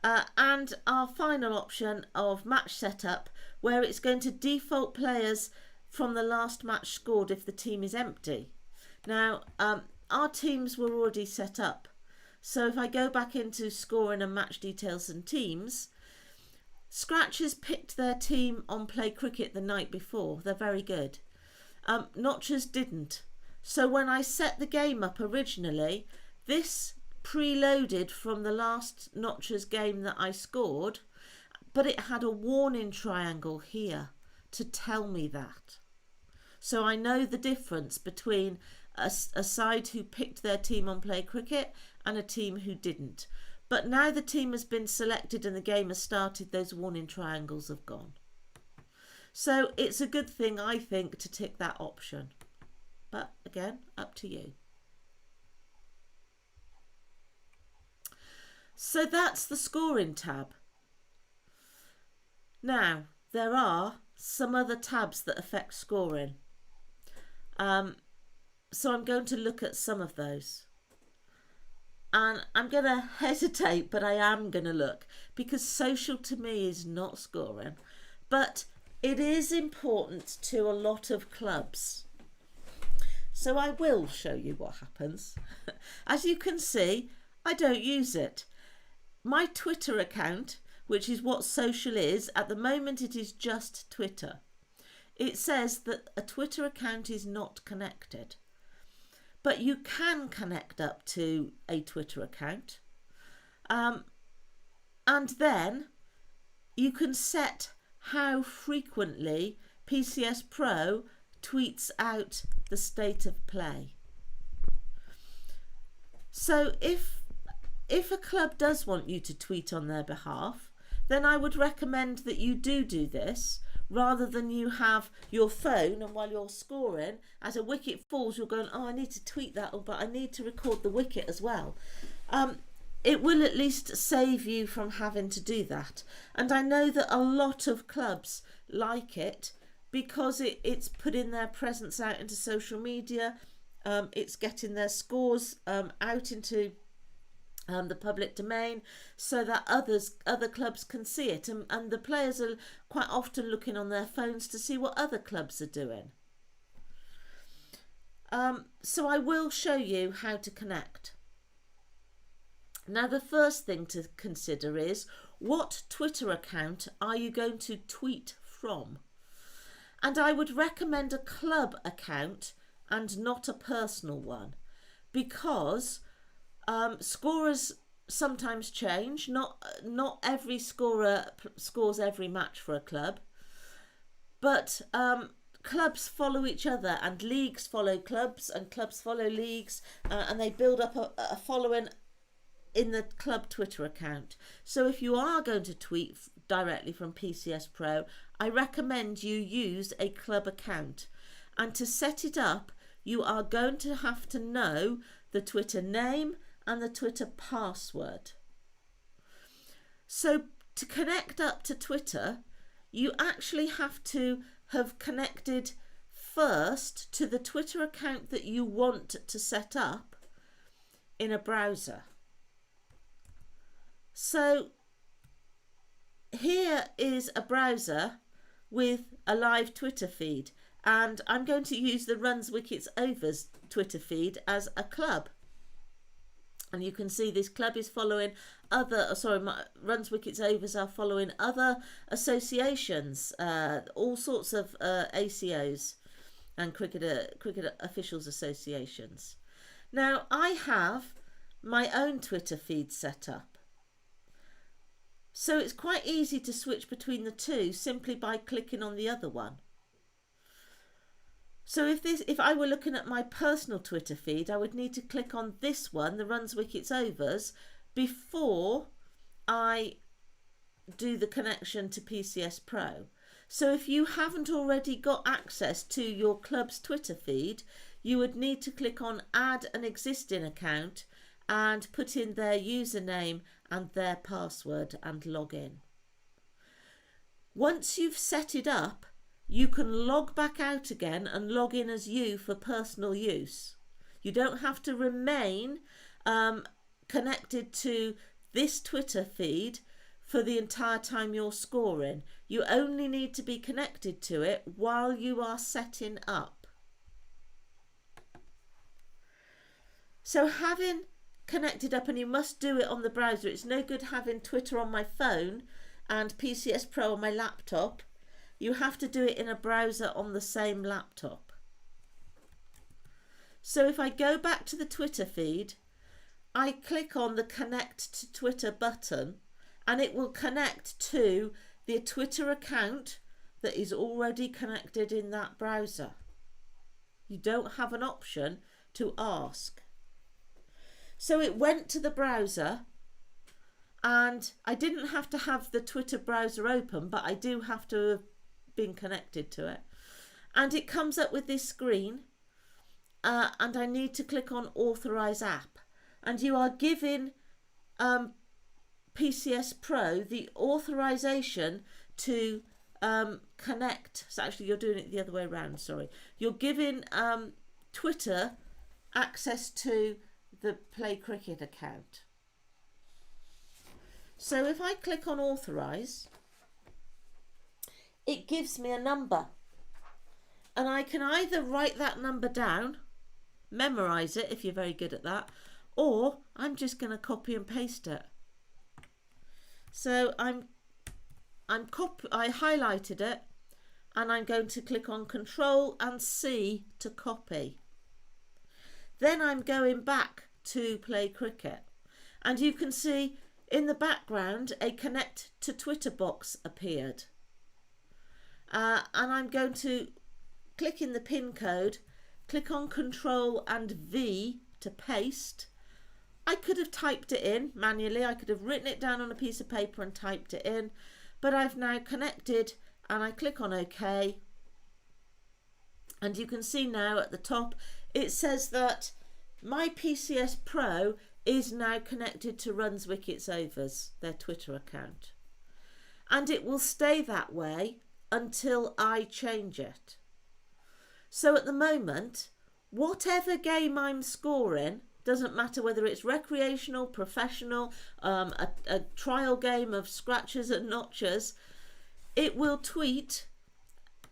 S1: And our final option of match setup, where it's going to default players from the last match scored if the team is empty. Now, our teams were already set up. So if I go back into scoring and match details and teams, Scratchers picked their team on Play Cricket the night before. They're very good. Notchers didn't. So when I set the game up originally, this preloaded from the last Notchers game that I scored, but it had a warning triangle here to tell me that. So I know the difference between a side who picked their team on Play Cricket and a team who didn't. But now the team has been selected and the game has started, those warning triangles have gone. So it's a good thing, I think, to tick that option. But again, up to you. So that's the scoring tab. Now, there are some other tabs that affect scoring. So I'm going to look at some of those. And I'm going to hesitate, but I am going to look, because social to me is not scoring. But it is important to a lot of clubs. So I will show you what happens. As you can see, I don't use it. My Twitter account, which is what social is, at the moment it is just Twitter. It says that a Twitter account is not connected. But you can connect up to a Twitter account. And then you can set how frequently PCS Pro tweets out the state of play. So if a club does want you to tweet on their behalf, then I would recommend that you do this, rather than you have your phone and while you're scoring, as a wicket falls, you're going, oh, I need to tweet that, but I need to record the wicket as well. It will at least save you from having to do that. And I know that a lot of clubs like it because it's putting their presence out into social media. It's getting their scores out into the public domain so that other clubs can see it, and the players are quite often looking on their phones to see what other clubs are doing. So I will show you how to connect. Now the first thing to consider is, what Twitter account are you going to tweet from? And I would recommend a club account and not a personal one, because scorers sometimes change. Not every scorer scores every match for a club, but clubs follow each other, and leagues follow clubs, and clubs follow leagues, and they build up a following in the club Twitter account. So if you are going to tweet directly from PCS Pro, I recommend you use a club account. And to set it up, you are going to have to know the Twitter name and the Twitter password. So to connect up to Twitter, you actually have to have connected first to the Twitter account that you want to set up in a browser. So here is a browser with a live Twitter feed, and I'm going to use the RunsWktsOvers Twitter feed as a club. And you can see this club is following RunsWktsOvers are following other associations, all sorts of ACOs and cricket officials associations. Now I have my own Twitter feed set up. So it's quite easy to switch between the two simply by clicking on the other one. So if I were looking at my personal Twitter feed, I would need to click on this one, the RunsWktsOvers, before I do the connection to PCS Pro. So if you haven't already got access to your club's Twitter feed, you would need to click on Add an Existing Account and put in their username and their password and log in. Once you've set it up, you can log back out again and log in as you for personal use. You don't have to remain connected to this Twitter feed for the entire time you're scoring. You only need to be connected to it while you are setting up. So having connected up, and you must do it on the browser. It's no good having Twitter on my phone and PCS Pro on my laptop. You have to do it in a browser on the same laptop. So if I go back to the Twitter feed, I click on the Connect to Twitter button, and it will connect to the Twitter account that is already connected in that browser. You don't have an option to ask. So it went to the browser, and I didn't have to have the Twitter browser open, but I do have to have been connected to it. And it comes up with this screen, and I need to click on Authorize App. And you are giving PCS Pro the authorization to connect. So actually you're doing it the other way around, sorry. You're giving Twitter access to the Play Cricket account. So if I click on Authorize, it gives me a number, and I can either write that number down, memorize it if you're very good at that, or I'm just going to copy and paste it. So I highlighted it, and I'm going to click on Control and C to copy. Then I'm going back to Play Cricket, and you can see in the background a Connect to Twitter box appeared. And I'm going to click in the pin code, click on Control and V to paste. I could have typed it in manually, I could have written it down on a piece of paper and typed it in, but I've now connected, and I click on OK. And you can see now at the top it says that my PCS Pro is now connected to RunsWktsOvers, their Twitter account. And it will stay that way until I change it. So at the moment, whatever game I'm scoring, doesn't matter whether it's recreational, professional, a trial game of scratchers and notchers, it will tweet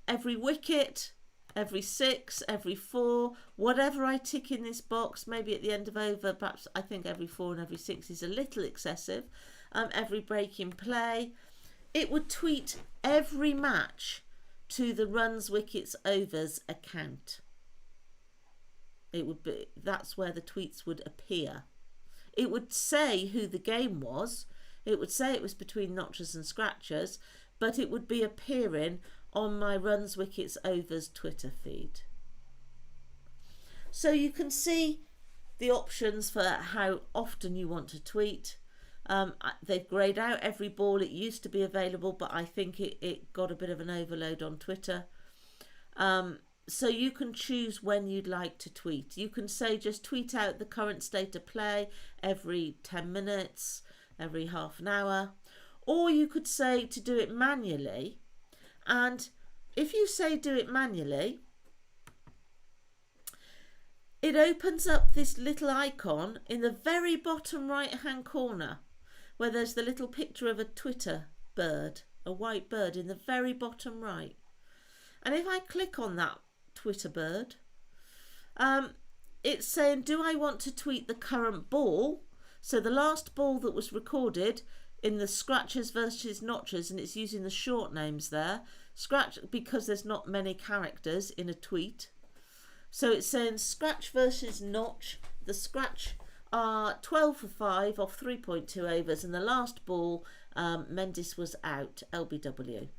S1: every wicket, every 6, every 4, whatever I tick in this box. Maybe at the end of over, perhaps I think every 4 and every 6 is a little excessive. Every break in play. It would tweet every match to the RunsWktsOvers account. It would be, that's where the tweets would appear. It would say who the game was. It would say it was between notchers and scratchers, but it would be appearing on my RunsWktsOvers Twitter feed. So you can see the options for how often you want to tweet. They've greyed out every ball. It used to be available, but I think it got a bit of an overload on Twitter. So you can choose when you'd like to tweet. You can say just tweet out the current state of play every 10 minutes, every half an hour. Or you could say to do it manually. And if you say do it manually, it opens up this little icon in the very bottom right hand corner where there's the little picture of a Twitter bird, a white bird in the very bottom right. And if I click on that Twitter bird, it's saying, do I want to tweet the current ball? So the last ball that was recorded in the scratchers versus notchers, and it's using the short names there. Scratch, because there's not many characters in a tweet. So it's saying scratch versus notch. The scratch are 12 for 5 off 3.2 overs, and the last ball, Mendes was out, LBW.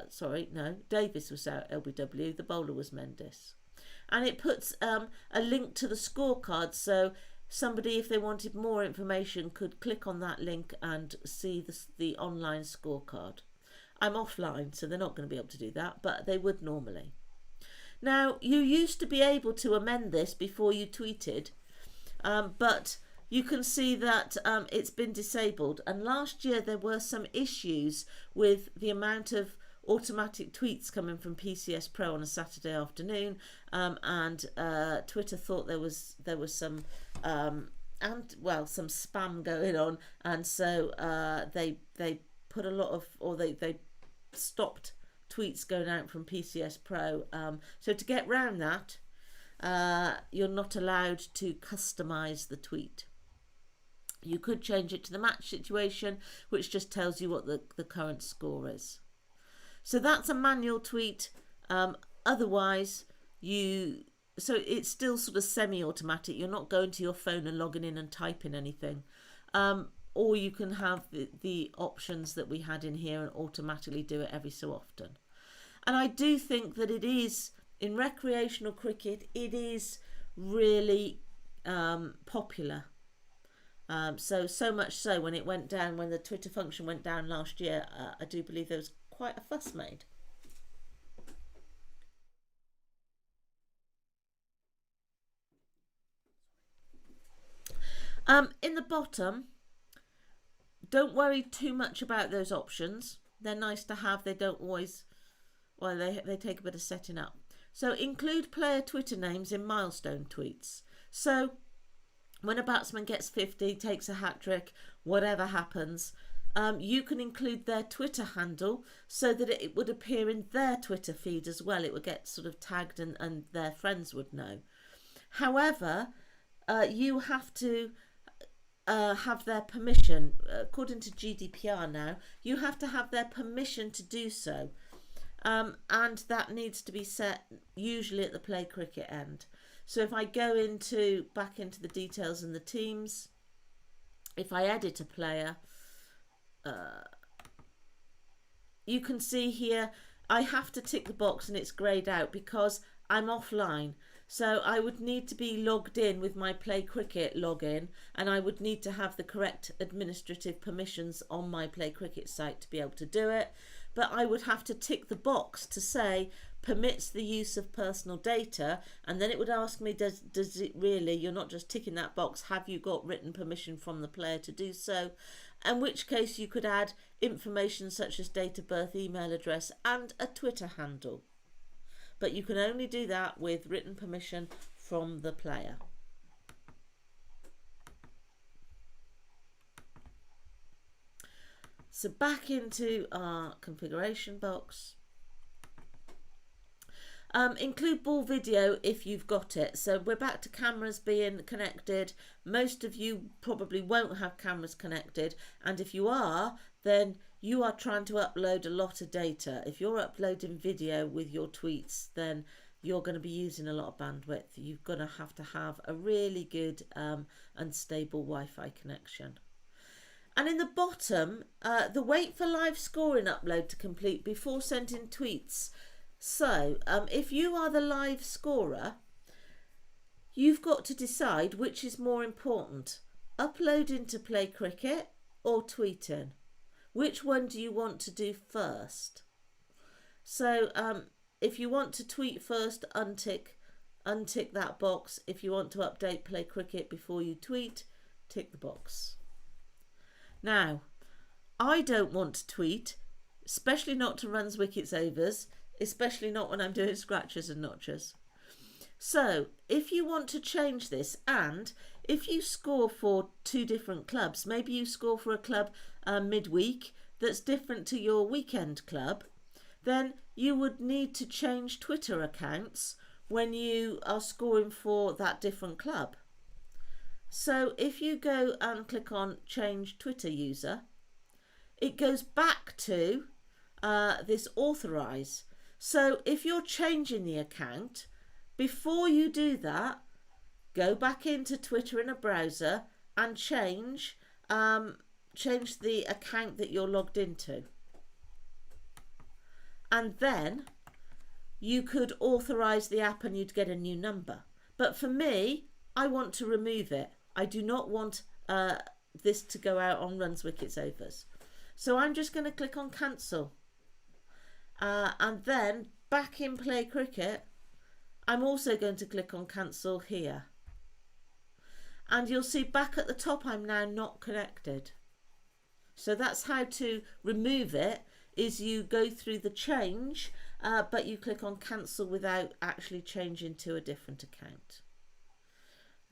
S1: Sorry, no, Davis was out, LBW. The bowler was Mendes. And it puts a link to the scorecard, so somebody, if they wanted more information, could click on that link and see the online scorecard. I'm offline, so they're not going to be able to do that, but they would normally. Now, you used to be able to amend this before you tweeted, but you can see that it's been disabled. And last year there were some issues with the amount of automatic tweets coming from PCS Pro on a Saturday afternoon, and Twitter thought there was some some spam going on, and so they put a lot of, or they stopped tweets going out from PCS Pro. So to get round that, you're not allowed to customize the tweet. You could change it to the match situation, which just tells you what the current score is. So that's a manual tweet. Otherwise, so it's still sort of semi-automatic. You're not going to your phone and logging in and typing anything. Or you can have the options that we had in here and automatically do it every so often. And I do think that it is, in recreational cricket, it is really popular. So much so when it went down, when the Twitter function went down last year, I do believe there was quite a fuss made. In the bottom, don't worry too much about those options. They're nice to have. They don't always, well, they take a bit of setting up. So include player Twitter names in milestone tweets. So when a batsman gets 50, takes a hat-trick, whatever happens, you can include their Twitter handle so that it would appear in their Twitter feed as well. It would get sort of tagged and their friends would know. However, you have to have their permission. According to GDPR now, you have to have their permission to do so. And that needs to be set usually at the play cricket end. So if I go back into the details and the teams, if I edit a player, you can see here I have to tick the box and it's greyed out because I'm offline. So I would need to be logged in with my Play Cricket login, and I would need to have the correct administrative permissions on my Play Cricket site to be able to do it. But I would have to tick the box to say permits the use of personal data, and then it would ask me, does it really, you're not just ticking that box, have you got written permission from the player to do so? In which case you could add information such as date of birth, email address and a Twitter handle. But you can only do that with written permission from the player. So back into our configuration box. Include ball video if you've got it. So we're back to cameras being connected. Most of you probably won't have cameras connected, and if you are, then you are trying to upload a lot of data. If you're uploading video with your tweets, then you're going to be using a lot of bandwidth. You're going to have a really good and stable Wi-Fi connection. And in the bottom, the wait for live scoring upload to complete before sending tweets. So if you are the live scorer, you've got to decide which is more important, uploading to play cricket or tweeting. Which one do you want to do first? So if you want to tweet first, untick that box. If you want to update play cricket before you tweet, tick the box. Now, I don't want to tweet, especially not to RunsWktsOvers, especially not when I'm doing scratches and notches. So if you want to change this, and if you score for 2 different clubs, maybe you score for a club midweek that's different to your weekend club, then you would need to change Twitter accounts when you are scoring for that different club. So if you go and click on change Twitter user, it goes back to this authorize. So if you're changing the account, before you do that, go back into Twitter in a browser and change the account that you're logged into. And then you could authorize the app and you'd get a new number. But for me, I want to remove it. I do not want this to go out on RunsWktsOvers. So I'm just going to click on cancel. And then back in play cricket, I'm also going to click on cancel here. And you'll see back at the top, I'm now not connected. So that's how to remove it, is you go through the change, but you click on cancel without actually changing to a different account.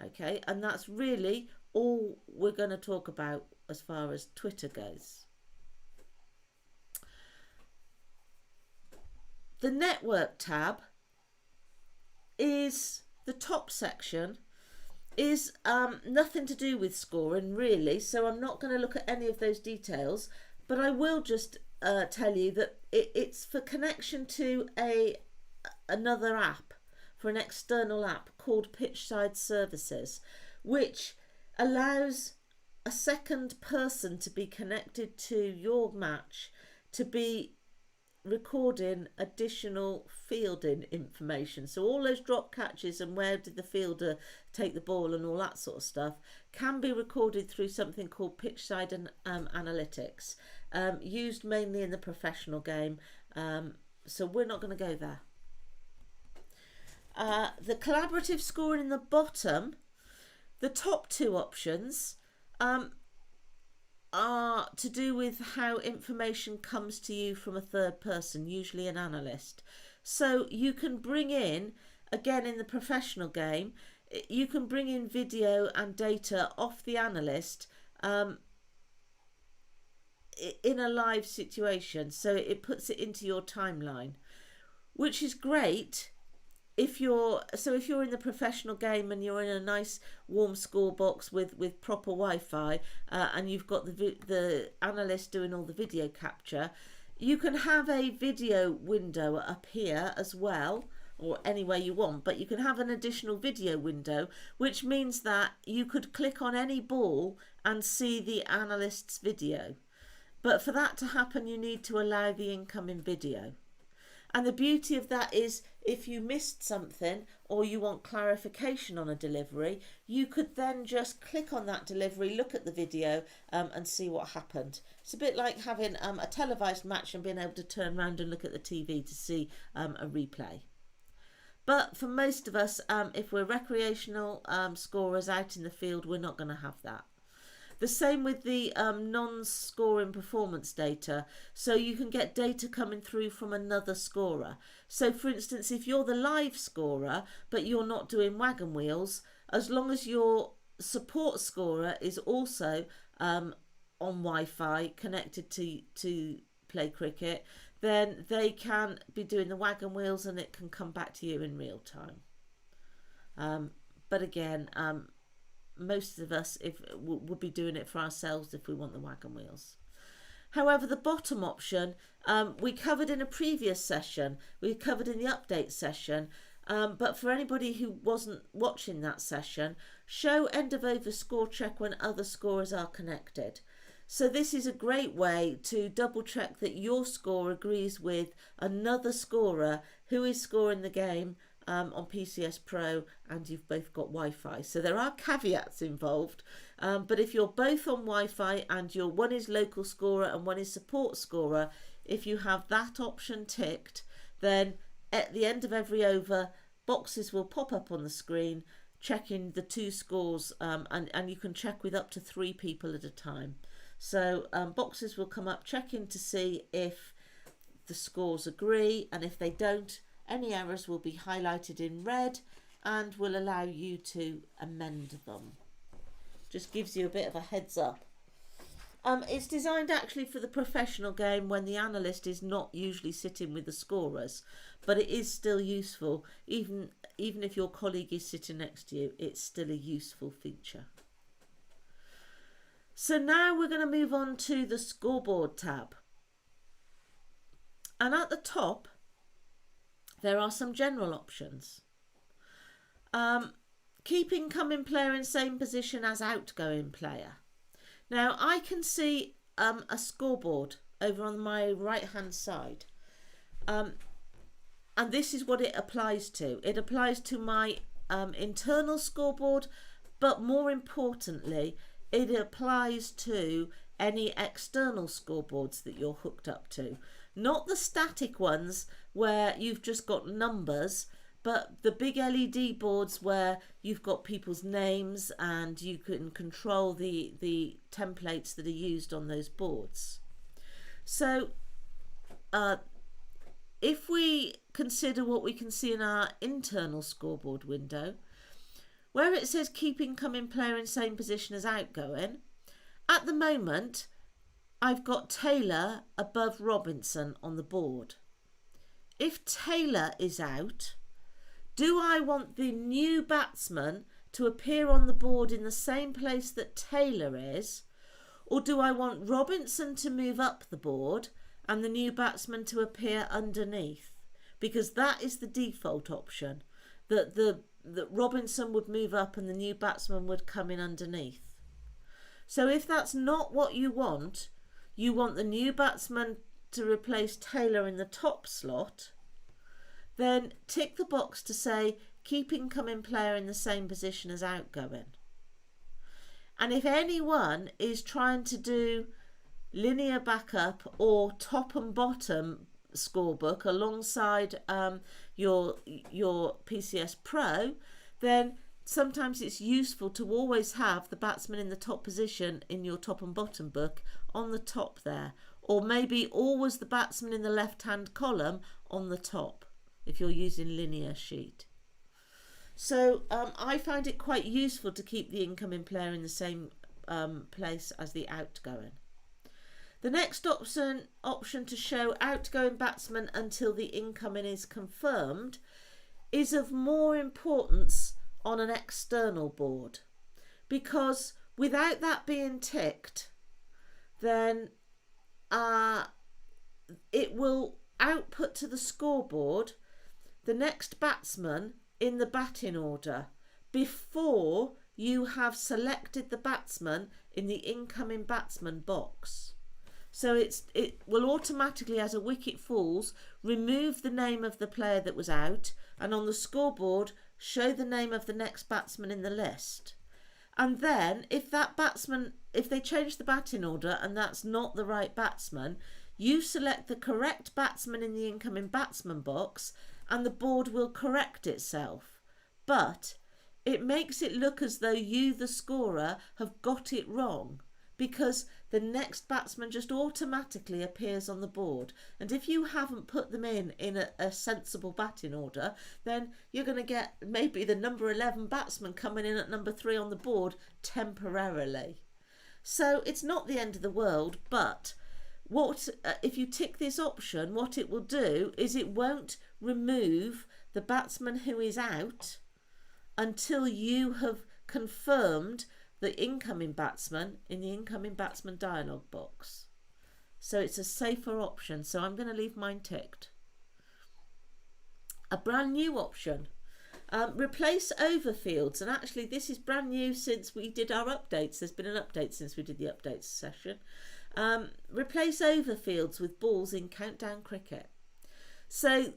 S1: Okay, and that's really all we're going to talk about as far as Twitter goes. The network tab is the top section, is nothing to do with scoring really, so I'm not going to look at any of those details, but I will just tell you that it's for connection to another app, for an external app called Pitchside Services, which allows a second person to be connected to your match to be recording additional fielding information. So all those drop catches and where did the fielder take the ball and all that sort of stuff can be recorded through something called Pitchside and Analytics, used mainly in the professional game. So we're not going to go there. The collaborative scoring in the bottom, the top 2 options are to do with how information comes to you from a third person, usually an analyst. So you can bring in, again in the professional game, you can bring in video and data off the analyst in a live situation. So it puts it into your timeline, which is great. If you're in the professional game and you're in a nice warm score box with proper Wi-Fi and you've got the analyst doing all the video capture, you can have a video window up here as well, or anywhere you want, but you can have an additional video window, which means that you could click on any ball and see the analyst's video. But for that to happen, you need to allow the incoming video. And the beauty of that is, if you missed something or you want clarification on a delivery, you could then just click on that delivery, look at the video and see what happened. It's a bit like having a televised match and being able to turn around and look at the TV to see a replay. But for most of us, if we're recreational scorers out in the field, we're not going to have that. The same with the non-scoring performance data. So you can get data coming through from another scorer. So for instance, if you're the live scorer, but you're not doing wagon wheels, as long as your support scorer is also on Wi-Fi connected to play cricket, then they can be doing the wagon wheels and it can come back to you in real time. But again, most of us would be doing it for ourselves if we want the wagon wheels. However, the bottom option we covered in a previous session, we covered in the update session, But for anybody who wasn't watching that session, show end of over score check when other scorers are connected. So this is a great way to double check that your score agrees with another scorer who is scoring the game on PCS Pro, and you've both got Wi-Fi. So there are caveats involved, but if you're both on Wi-Fi and one is local scorer and one is support scorer, if you have that option ticked, then at the end of every over, boxes will pop up on the screen checking the two scores, and you can check with up to 3 people at a time. So boxes will come up checking to see if the scores agree, and if they don't, any errors will be highlighted in red and will allow you to amend them. Just gives you a bit of a heads up. It's designed actually for the professional game when the analyst is not usually sitting with the scorers, but it is still useful. Even if your colleague is sitting next to you, it's still a useful feature. So now we're going to move on to the Scoreboard tab. And at the top, there are some general options. Keep incoming player in same position as outgoing player. Now I can see a scoreboard over on my right hand side, and this is what it applies to. It applies to my internal scoreboard, but more importantly it applies to any external scoreboards that you're hooked up to. Not the static ones where you've just got numbers, but the big LED boards where you've got people's names and you can control the templates that are used on those boards. So if we consider what we can see in our internal scoreboard window, where it says keep incoming player in same position as outgoing, at the moment I've got Taylor above Robinson on the board. If Taylor is out, do I want the new batsman to appear on the board in the same place that Taylor is, or do I want Robinson to move up the board and the new batsman to appear underneath? Because that is the default option, that Robinson would move up and the new batsman would come in underneath. So if that's not what you want the new batsman to replace Taylor in the top slot, then tick the box to say keep incoming player in the same position as outgoing. And if anyone is trying to do linear backup or top and bottom scorebook alongside your PCS Pro, then sometimes it's useful to always have the batsman in the top position in your top and bottom book on the top there, or maybe always the batsman in the left hand column on the top if you're using linear sheet. So I find it quite useful to keep the incoming player in the same place as the outgoing. The next option to show outgoing batsman until the incoming is confirmed is of more importance on an external board, because without that being ticked, then it will output to the scoreboard the next batsman in the batting order before you have selected the batsman in the incoming batsman box. So it will automatically, as a wicket falls, remove the name of the player that was out, and on the scoreboard show the name of the next batsman in the list. And then if they change the batting order and that's not the right batsman, you select the correct batsman in the incoming batsman box and the board will correct itself. But it makes it look as though you, the scorer, have got it wrong, because the next batsman just automatically appears on the board. And if you haven't put them in a sensible batting order, then you're going to get maybe the number 11 batsman coming in at number 3 on the board temporarily. So it's not the end of the world, but if you tick this option, what it will do is it won't remove the batsman who is out until you have confirmed the incoming batsman in the incoming batsman dialog box. So it's a safer option, so I'm going to leave mine ticked. A brand new option Replace overfields, and actually this is brand new since we did our updates. There's been an update since we did the updates session. Replace overfields with balls in countdown cricket. So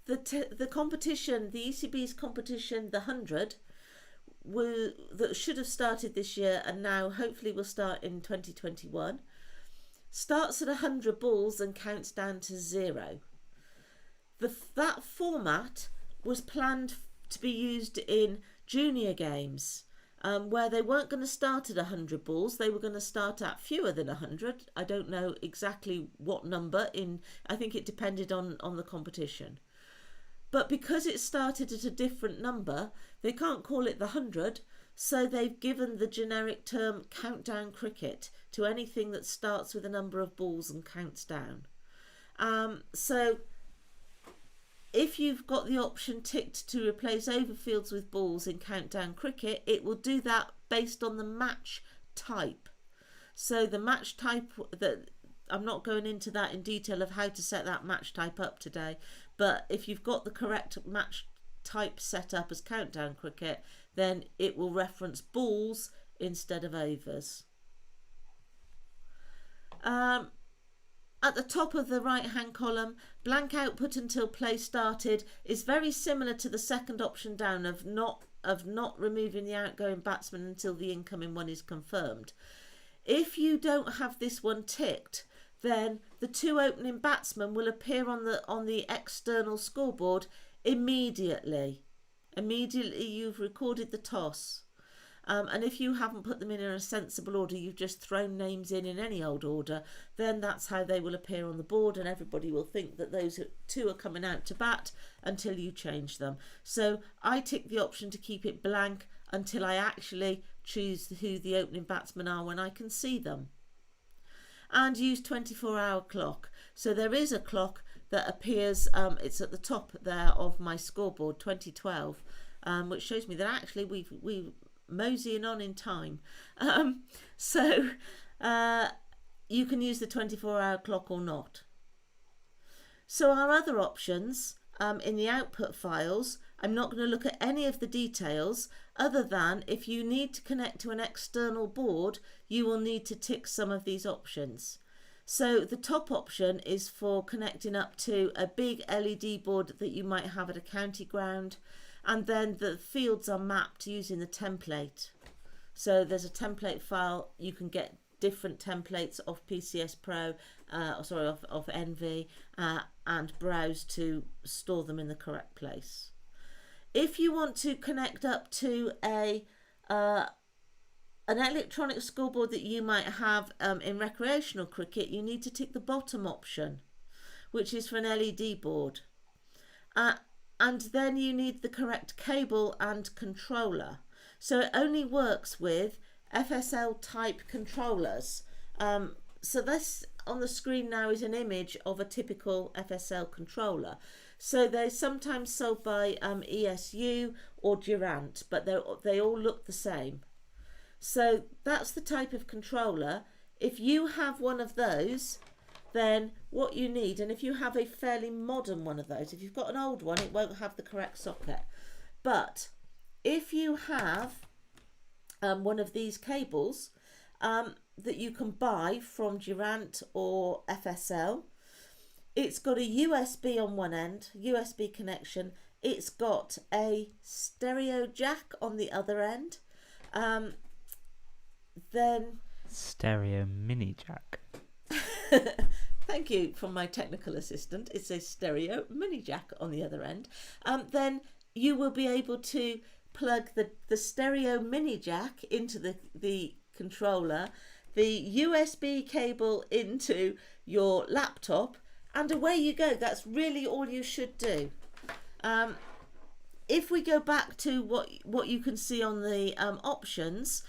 S1: the competition, the ECB's competition, the 100, that should have started this year and now hopefully will start in 2021, starts at 100 balls and counts down to 0. That format was planned to be used in junior games, where they weren't going to start at 100 balls. They were going to start at fewer than 100. I don't know exactly what number. I think it depended on the competition. But because it started at a different number, they can't call it the 100, so they've given the generic term countdown cricket to anything that starts with a number of balls and counts down. So if you've got the option ticked to replace overfields with balls in countdown cricket, it will do that based on the match type. So the match type, that I'm not going into that in detail of how to set that match type up today, but if you've got the correct match type set up as countdown cricket, then it will reference balls instead of overs. At the top of the right hand column, blank output until play started is very similar to the second option down of not removing the outgoing batsman until the incoming one is confirmed. If you don't have this one ticked, then the 2 opening batsmen will appear on the external scoreboard immediately. Immediately you've recorded the toss. And if you haven't put them in a sensible order, you've just thrown names in any old order, then that's how they will appear on the board, and everybody will think that those 2 are coming out to bat until you change them. So I tick the option to keep it blank until I actually choose who the opening batsmen are when I can see them. And use 24-hour clock. So there is a clock that appears, it's at the top there of my scoreboard 2012, which shows me that actually we've moseying on in time. So you can use the 24-hour clock or not. So our other options in the output files, I'm not going to look at any of the details other than if you need to connect to an external board, you will need to tick some of these options. So the top option is for connecting up to a big LED board that you might have at a county ground, and then the fields are mapped using the template. So there's a template file. You can get different templates of PCS Pro, of NV, and browse to store them in the correct place. If you want to connect up to an electronic scoreboard that you might have in recreational cricket, you need to tick the bottom option, which is for an LED board. And then you need the correct cable and controller. So it only works with FSL type controllers. So this on the screen now is an image of a typical FSL controller. So they're sometimes sold by ESU or Durant, but they all look the same. So that's the type of controller. If you have one of those, then what you need, and if you have a fairly modern one of those, if you've got an old one, it won't have the correct socket. But if you have one of these cables that you can buy from Durant or FSL, it's got a USB on one end, USB connection. It's got a stereo jack on the other end. Then
S2: stereo mini jack.
S1: Thank you from my technical assistant. It's a stereo mini jack on the other end. Then you will be able to plug the stereo mini jack into the controller, the USB cable into your laptop, and away you go. That's really all you should do. If we go back to what you can see on the options,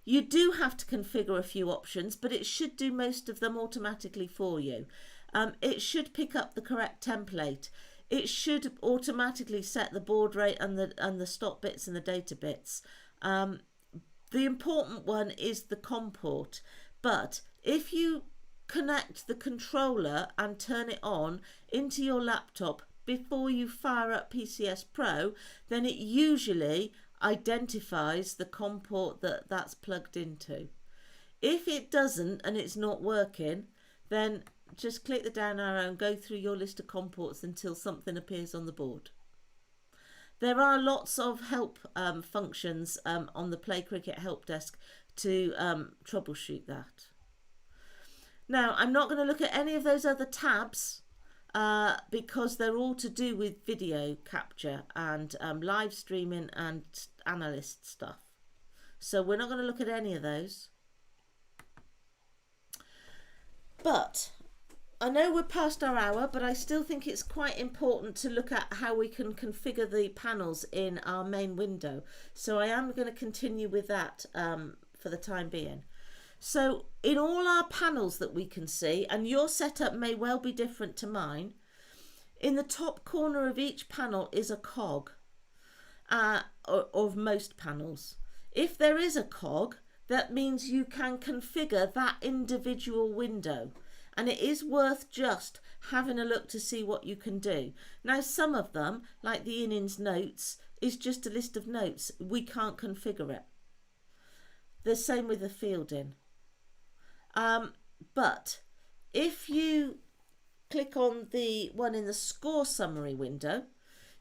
S1: you do have to configure a few options, but it should do most of them automatically for you. It should pick up the correct template. It should automatically set the baud rate and the stop bits and the data bits. The important one is the COM port. But if you connect the controller and turn it on into your laptop before you fire up PCS Pro, then it usually identifies the COM port that's plugged into. If it doesn't and it's not working, then just click the down arrow and go through your list of COM ports until something appears on the board. There are lots of help functions on the Play Cricket help desk to troubleshoot that. Now, I'm not going to look at any of those other tabs because they're all to do with video capture and live streaming and analyst stuff. So we're not going to look at any of those. But I know we're past our hour, but I still think it's quite important to look at how we can configure the panels in our main window. So I am going to continue with that for the time being. So in all our panels that we can see, and your setup may well be different to mine, in the top corner of each panel is a cog of most panels. If there is a cog, that means you can configure that individual window. And it is worth just having a look to see what you can do. Now, some of them, like the innings notes, is just a list of notes. We can't configure it. The same with the fielding. But if you click on the one in the score summary window,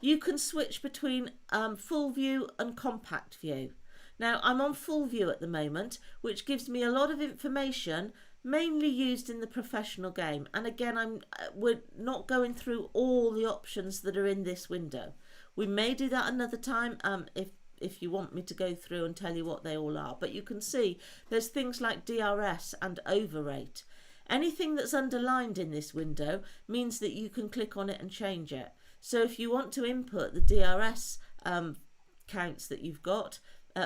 S1: you can switch between full view and compact view. Now, I'm on full view at the moment, which gives me a lot of information, mainly used in the professional game. And again, we're not going through all the options that are in this window. We may do that another time if you want me to go through and tell you what they all are. But you can see there's things like DRS and overrate. Anything that's underlined in this window means that you can click on it and change it. So if you want to input the DRS counts that you've got,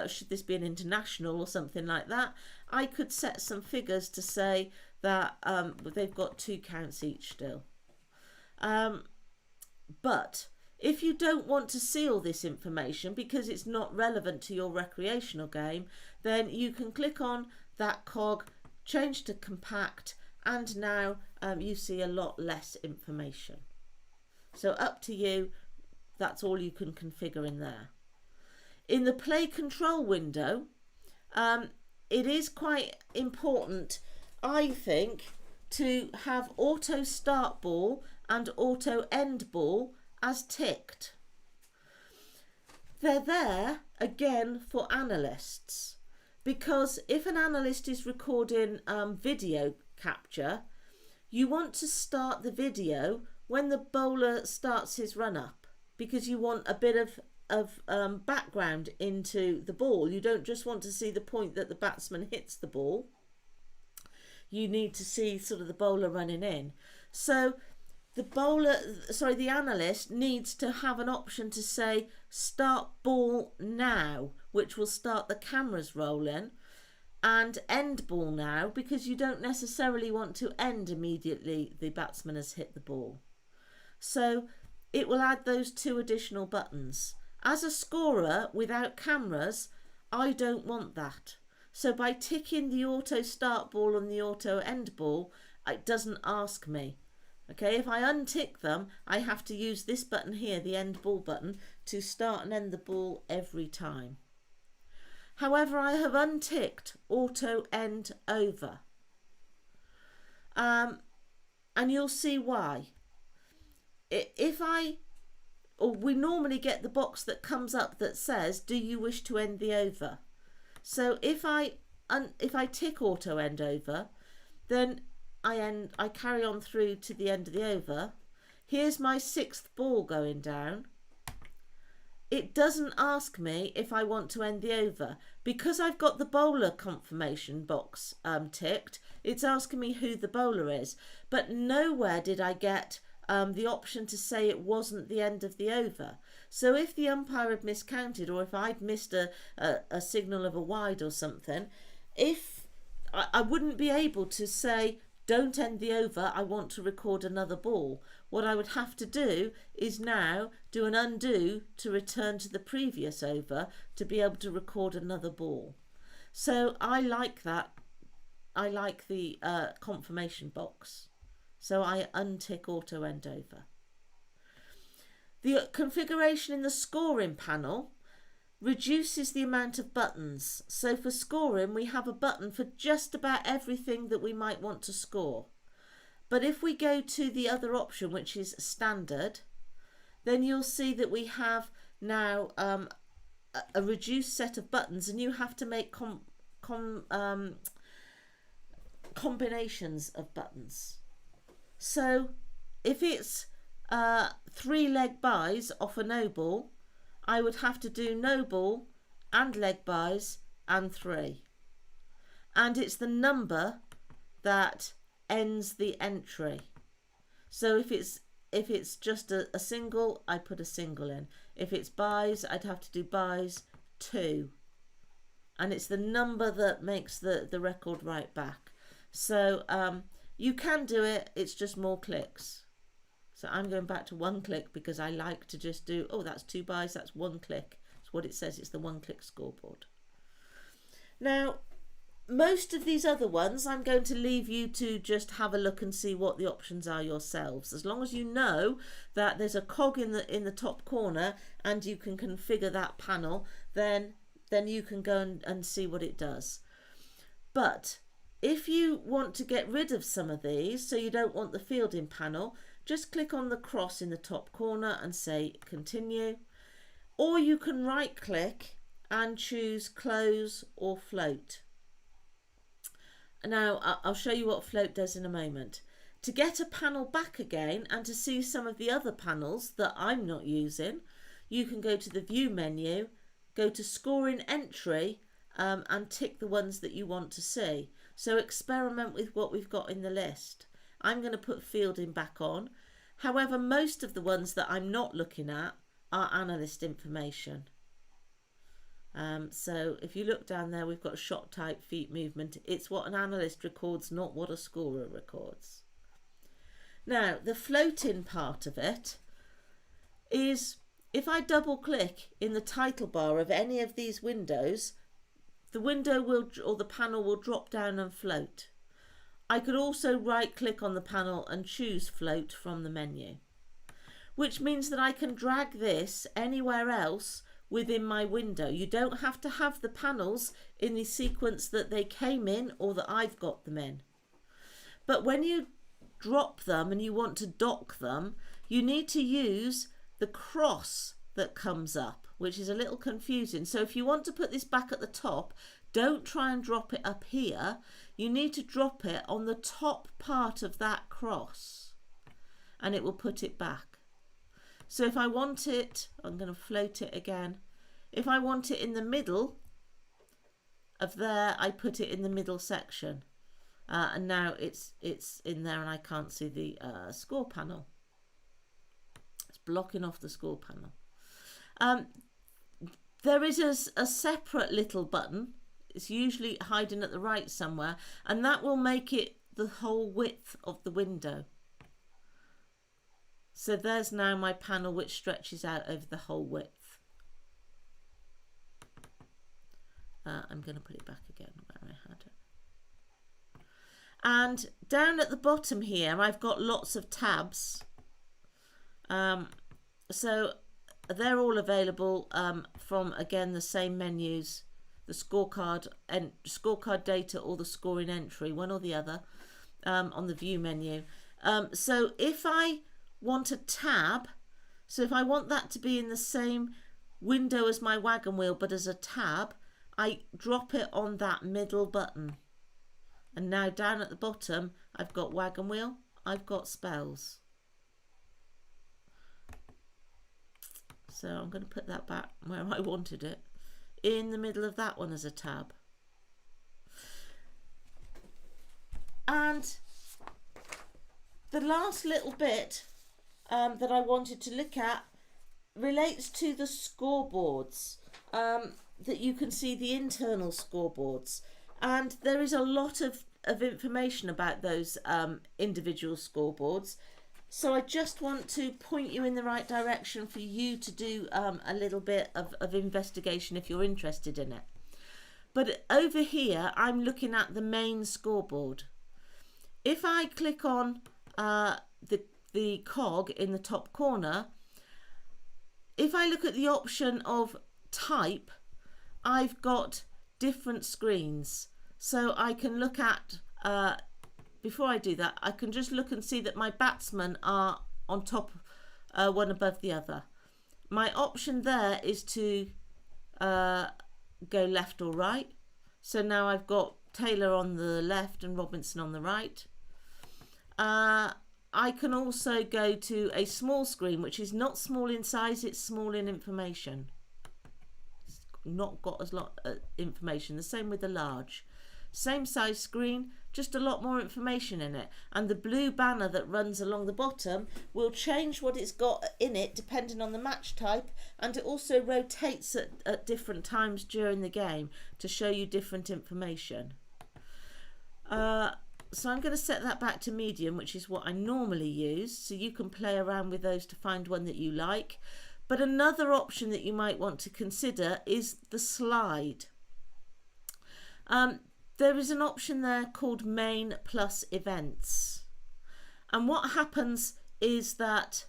S1: should this be an international or something like that, I could set some figures to say that they've got 2 counts each still. But if you don't want to see all this information because it's not relevant to your recreational game, then you can click on that cog, change to compact, and now you see a lot less information. So up to you, that's all you can configure in there. In the play control window, it is quite important, I think, to have auto start ball and auto end ball as ticked. They're there again for analysts, because if an analyst is recording video capture, you want to start the video when the bowler starts his run up, because you want a bit of background into the ball. You don't just want to see the point that the batsman hits the ball. You need to see sort of the bowler running in. So the analyst needs to have an option to say start ball now, which will start the cameras rolling, and end ball now, because you don't necessarily want to end immediately the batsman has hit the ball. So it will add those 2 additional buttons. As a scorer without cameras, I don't want that. So by ticking the auto start ball and the auto end ball, it doesn't ask me. Okay, if I untick them, I have to use this button here, the end ball button, to start and end the ball every time. However, I have unticked auto end over. And you'll see why. We normally get the box that comes up that says, do you wish to end the over? So if I tick auto end over, then I carry on through to the end of the over. Here's my 6th ball going down. It doesn't ask me if I want to end the over. Because I've got the bowler confirmation box ticked, it's asking me who the bowler is. But nowhere did I get the option to say it wasn't the end of the over. So if the umpire had miscounted, or if I'd missed a signal of a wide or something, if I wouldn't be able to say, don't end the over, I want to record another ball. What I would have to do is now do an undo to return to the previous over to be able to record another ball. So I like that. I like the confirmation box. So I untick auto end over. The configuration in the scoring panel reduces the amount of buttons. So for scoring, we have a button for just about everything that we might want to score. But if we go to the other option, which is standard, then you'll see that we have now a reduced set of buttons, and you have to make combinations of buttons. So if it's 3 leg buys off a no ball, I would have to do no ball and leg buys and 3. And it's the number that ends the entry. So if it's just a single, I put a single in. If it's buys, I'd have to do buys 2. And it's the number that makes the record right back. So you can do it, it's just more clicks. So I'm going back to 1 click because I like to just do, oh, that's 2 buys, that's 1 click. That's what it says, it's the 1 click scoreboard. Now, most of these other ones, I'm going to leave you to just have a look and see what the options are yourselves. As long as you know that there's a cog in the top corner and you can configure that panel, then you can go and see what it does. But if you want to get rid of some of these, so you don't want the fielding panel, just click on the cross in the top corner and say continue. Or you can right click and choose close or float. Now I'll show you what float does in a moment. To get a panel back again and to see some of the other panels that I'm not using, you can go to the view menu, go to scoring entry and tick the ones that you want to see. So experiment with what we've got in the list. I'm going to put fielding back on. However, most of the ones that I'm not looking at are analyst information. So if you look down there, we've got shot type, feet movement. It's what an analyst records, not what a scorer records. Now, the floating part of it is if I double click in the title bar of any of these windows, the window will, or the panel will drop down and float. I could also right click on the panel and choose float from the menu, which means that I can drag this anywhere else within my window. You don't have to have the panels in the sequence that they came in or that I've got them in. But when you drop them and you want to dock them, you need to use the cross that comes up, which is a little confusing. So if you want to put this back at the top, don't try and drop it up here. You need to drop it on the top part of that cross and it will put it back. So if I want it, I'm going to float it again. If I want it in the middle of there, I put it in the middle section. And now it's in there and I can't see the score panel. It's blocking off the score panel. There is a separate little button. It's usually hiding at the right somewhere, and that will make it the whole width of the window. So there's now my panel which stretches out over the whole width. I'm going to put it back again where I had it. And down at the bottom here, I've got lots of tabs. So they're all available from, again, the same menus, the scorecard and scorecard data or the scoring entry, one or the other, on the view menu. So if I want a tab, so if I want that to be in the same window as my wagon wheel but as a tab, I drop it on that middle button. And now down at the bottom, I've got wagon wheel, I've got spells. So I'm going to put that back where I wanted it, in the middle of that one as a tab. And the last little bit that I wanted to look at relates to the scoreboards, that you can see the internal scoreboards. And there is a lot of information about those individual scoreboards. So I just want to point you in the right direction for you to do a little bit of investigation if you're interested in it. But over here, I'm looking at the main scoreboard. If I click on the cog in the top corner, if I look at the option of type, I've got different screens. So I can look at, before I do that, I can just look and see that my batsmen are on top, one above the other. My option there is to go left or right. So now I've got Taylor on the left and Robinson on the right. I can also go to a small screen, which is not small in size, it's small in information. It's not got as lot of information. The same with the large. Same size screen, just a lot more information in it. And the blue banner that runs along the bottom will change what it's got in it depending on the match type, and it also rotates at different times during the game to show you different information. So I'm going to set that back to medium, which is what I normally use, so you can play around with those to find one that you like. But another option that you might want to consider is the slide. There is an option there called Main plus Events. And what happens is that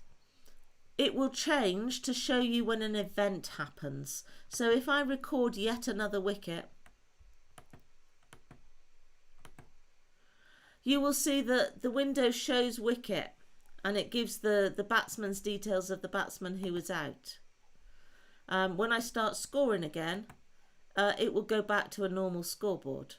S1: it will change to show you when an event happens. So if I record yet another wicket, you will see that the window shows wicket and it gives the batsman's details of the batsman who was out. When I start scoring again, it will go back to a normal scoreboard,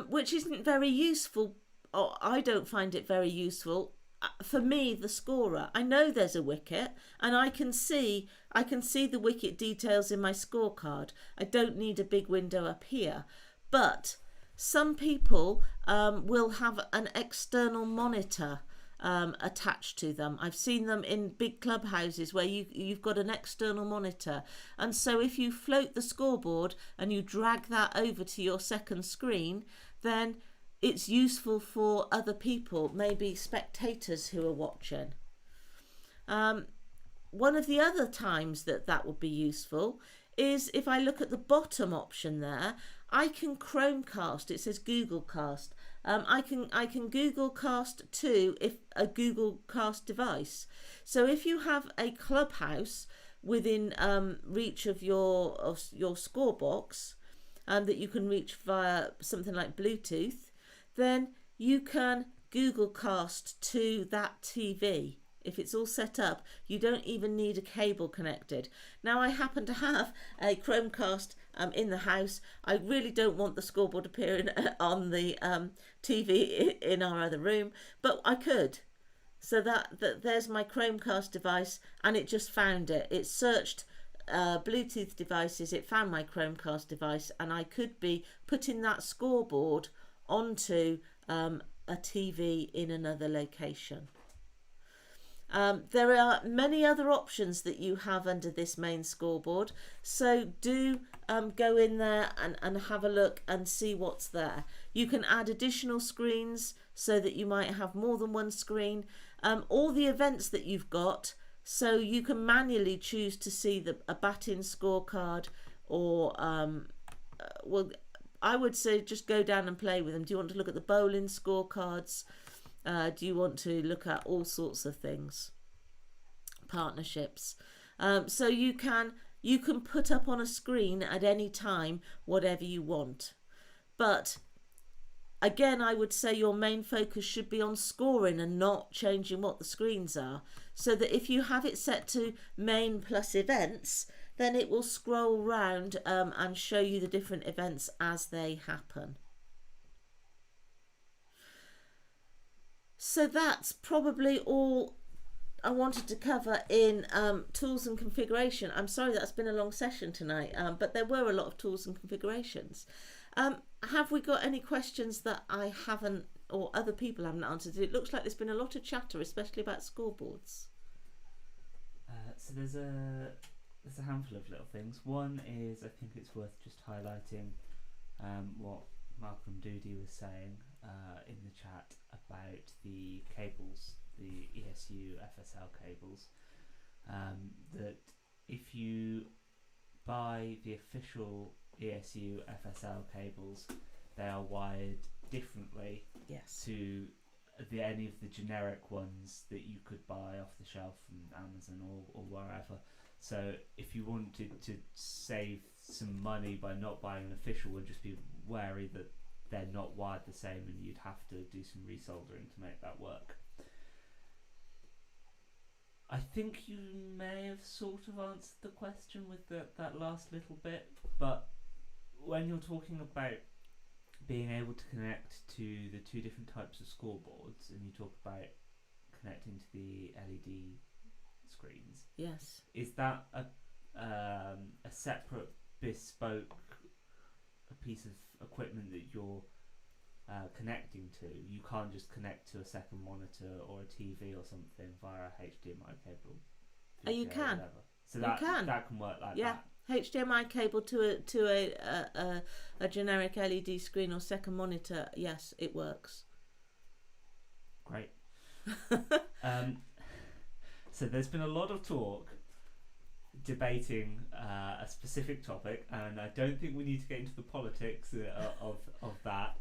S1: which isn't very useful, or I don't find it very useful. For me, the scorer, I know there's a wicket and I can see the wicket details in my scorecard. I don't need a big window up here, but some people will have an external monitor attached to them. I've seen them in big clubhouses where you've got an external monitor, and so if you float the scoreboard and you drag that over to your second screen, then it's useful for other people, maybe spectators who are watching. One of the other times that would be useful is if I look at the bottom option there, I can Chromecast. It says Google Cast. I can Google Cast to a Google Cast device. So if you have a clubhouse within reach of your score box, that you can reach via something like Bluetooth, then you can Google Cast to that TV. If it's all set up, you don't even need a cable connected. Now, I happen to have a Chromecast in the house. I really don't want the scoreboard appearing on the TV in our other room, but I could. So that there's my Chromecast device, and it just found it. It searched Bluetooth devices, it found my Chromecast device, and I could be putting that scoreboard onto a TV in another location. There are many other options that you have under this main scoreboard, so do go in there and have a look and see what's there. You can add additional screens so that you might have more than one screen, all the events that you've got, so you can manually choose to see a batting scorecard, or well, I would say just go down and play with them. Do you want to look at the bowling scorecards? Do you want to look at all sorts of things, partnerships? So you can put up on a screen at any time whatever you want. But again, I would say your main focus should be on scoring and not changing what the screens are. So that if you have it set to main plus events, then it will scroll round and show you the different events as they happen. So that's probably all I wanted to cover in tools and configuration. I'm sorry that's been a long session tonight, but there were a lot of tools and configurations. Have we got any questions that I haven't, or other people haven't answered? It looks like there's been a lot of chatter, especially about scoreboards.
S2: So there's a handful of little things. One is, I think it's worth just highlighting what Malcolm Doody was saying in the chat about the cables, the ESU FSL cables, that if you buy the official ESU FSL cables, they are wired differently
S1: Yes.
S2: to any of the generic ones that you could buy off the shelf from Amazon or wherever. So if you wanted to save some money by not buying an official one, just be wary that they're not wired the same and you'd have to do some resoldering to make that work. I think you may have sort of answered the question with that last little bit, but when you're talking about being able to connect to the two different types of scoreboards, and you talk about connecting to the LED screens,
S1: Yes.
S2: is that a separate bespoke piece of equipment that you're connecting to? You can't just connect to a second monitor or a TV or something via a HDMI cable.
S1: Oh, you can.
S2: So
S1: that
S2: can work like
S1: that. HDMI cable to a generic LED screen or second monitor. Yes, it works.
S2: Great. So there's been a lot of talk debating a specific topic, and I don't think we need to get into the politics of that.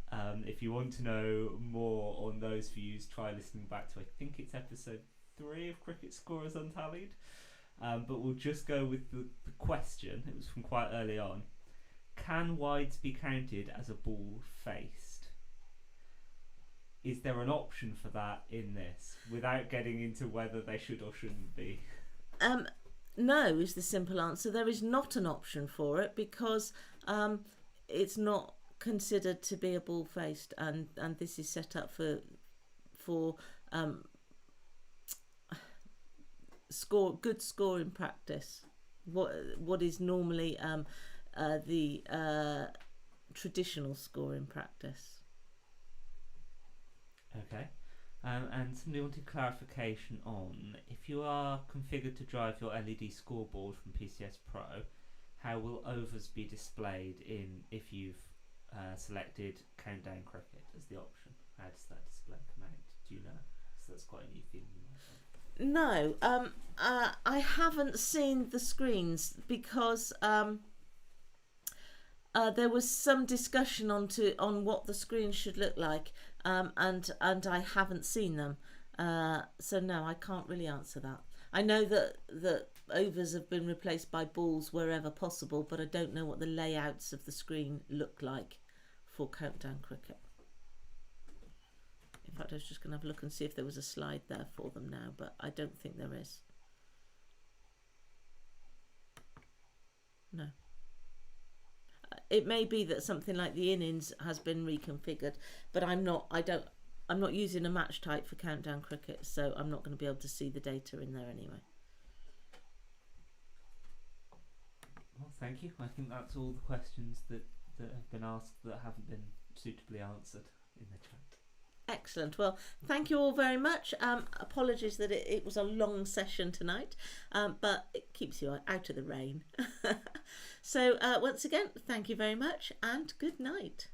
S2: If you want to know more on those views, try listening back to, I think it's episode 3 of Cricket Scorers Untallied. But we'll just go with the question. It was from quite early on. Can wides be counted as a ball faced? Is there an option for that in this, without getting into whether they should or shouldn't be?
S1: No is the simple answer. There is not an option for it because it's not considered to be a ball faced, and this is set up for good scoring practice. What is normally the traditional scoring practice.
S2: Okay. And somebody wanted clarification on, if you are configured to drive your LED scoreboard from PCS Pro, how will overs be displayed if you've selected Countdown Cricket as the option? How does that display come out? Do you know? So that's quite a new thing.
S1: No, I haven't seen the screens because there was some discussion on what the screens should look like, and I haven't seen them. So no, I can't really answer that. I know that overs have been replaced by balls wherever possible, but I don't know what the layouts of the screen look like for Countdown Cricket. In fact, I was just going to have a look and see if there was a slide there for them now, but I don't think there is. No. It may be that something like the innings has been reconfigured, but I'm not using a match type for Countdown Cricket, so I'm not going to be able to see the data in there anyway.
S2: Well, thank you. I think that's all the questions that have been asked that haven't been suitably answered in the chat.
S1: Excellent. Well, thank you all very much. Apologies that it was a long session tonight, but it keeps you out of the rain. So once again, thank you very much and good night.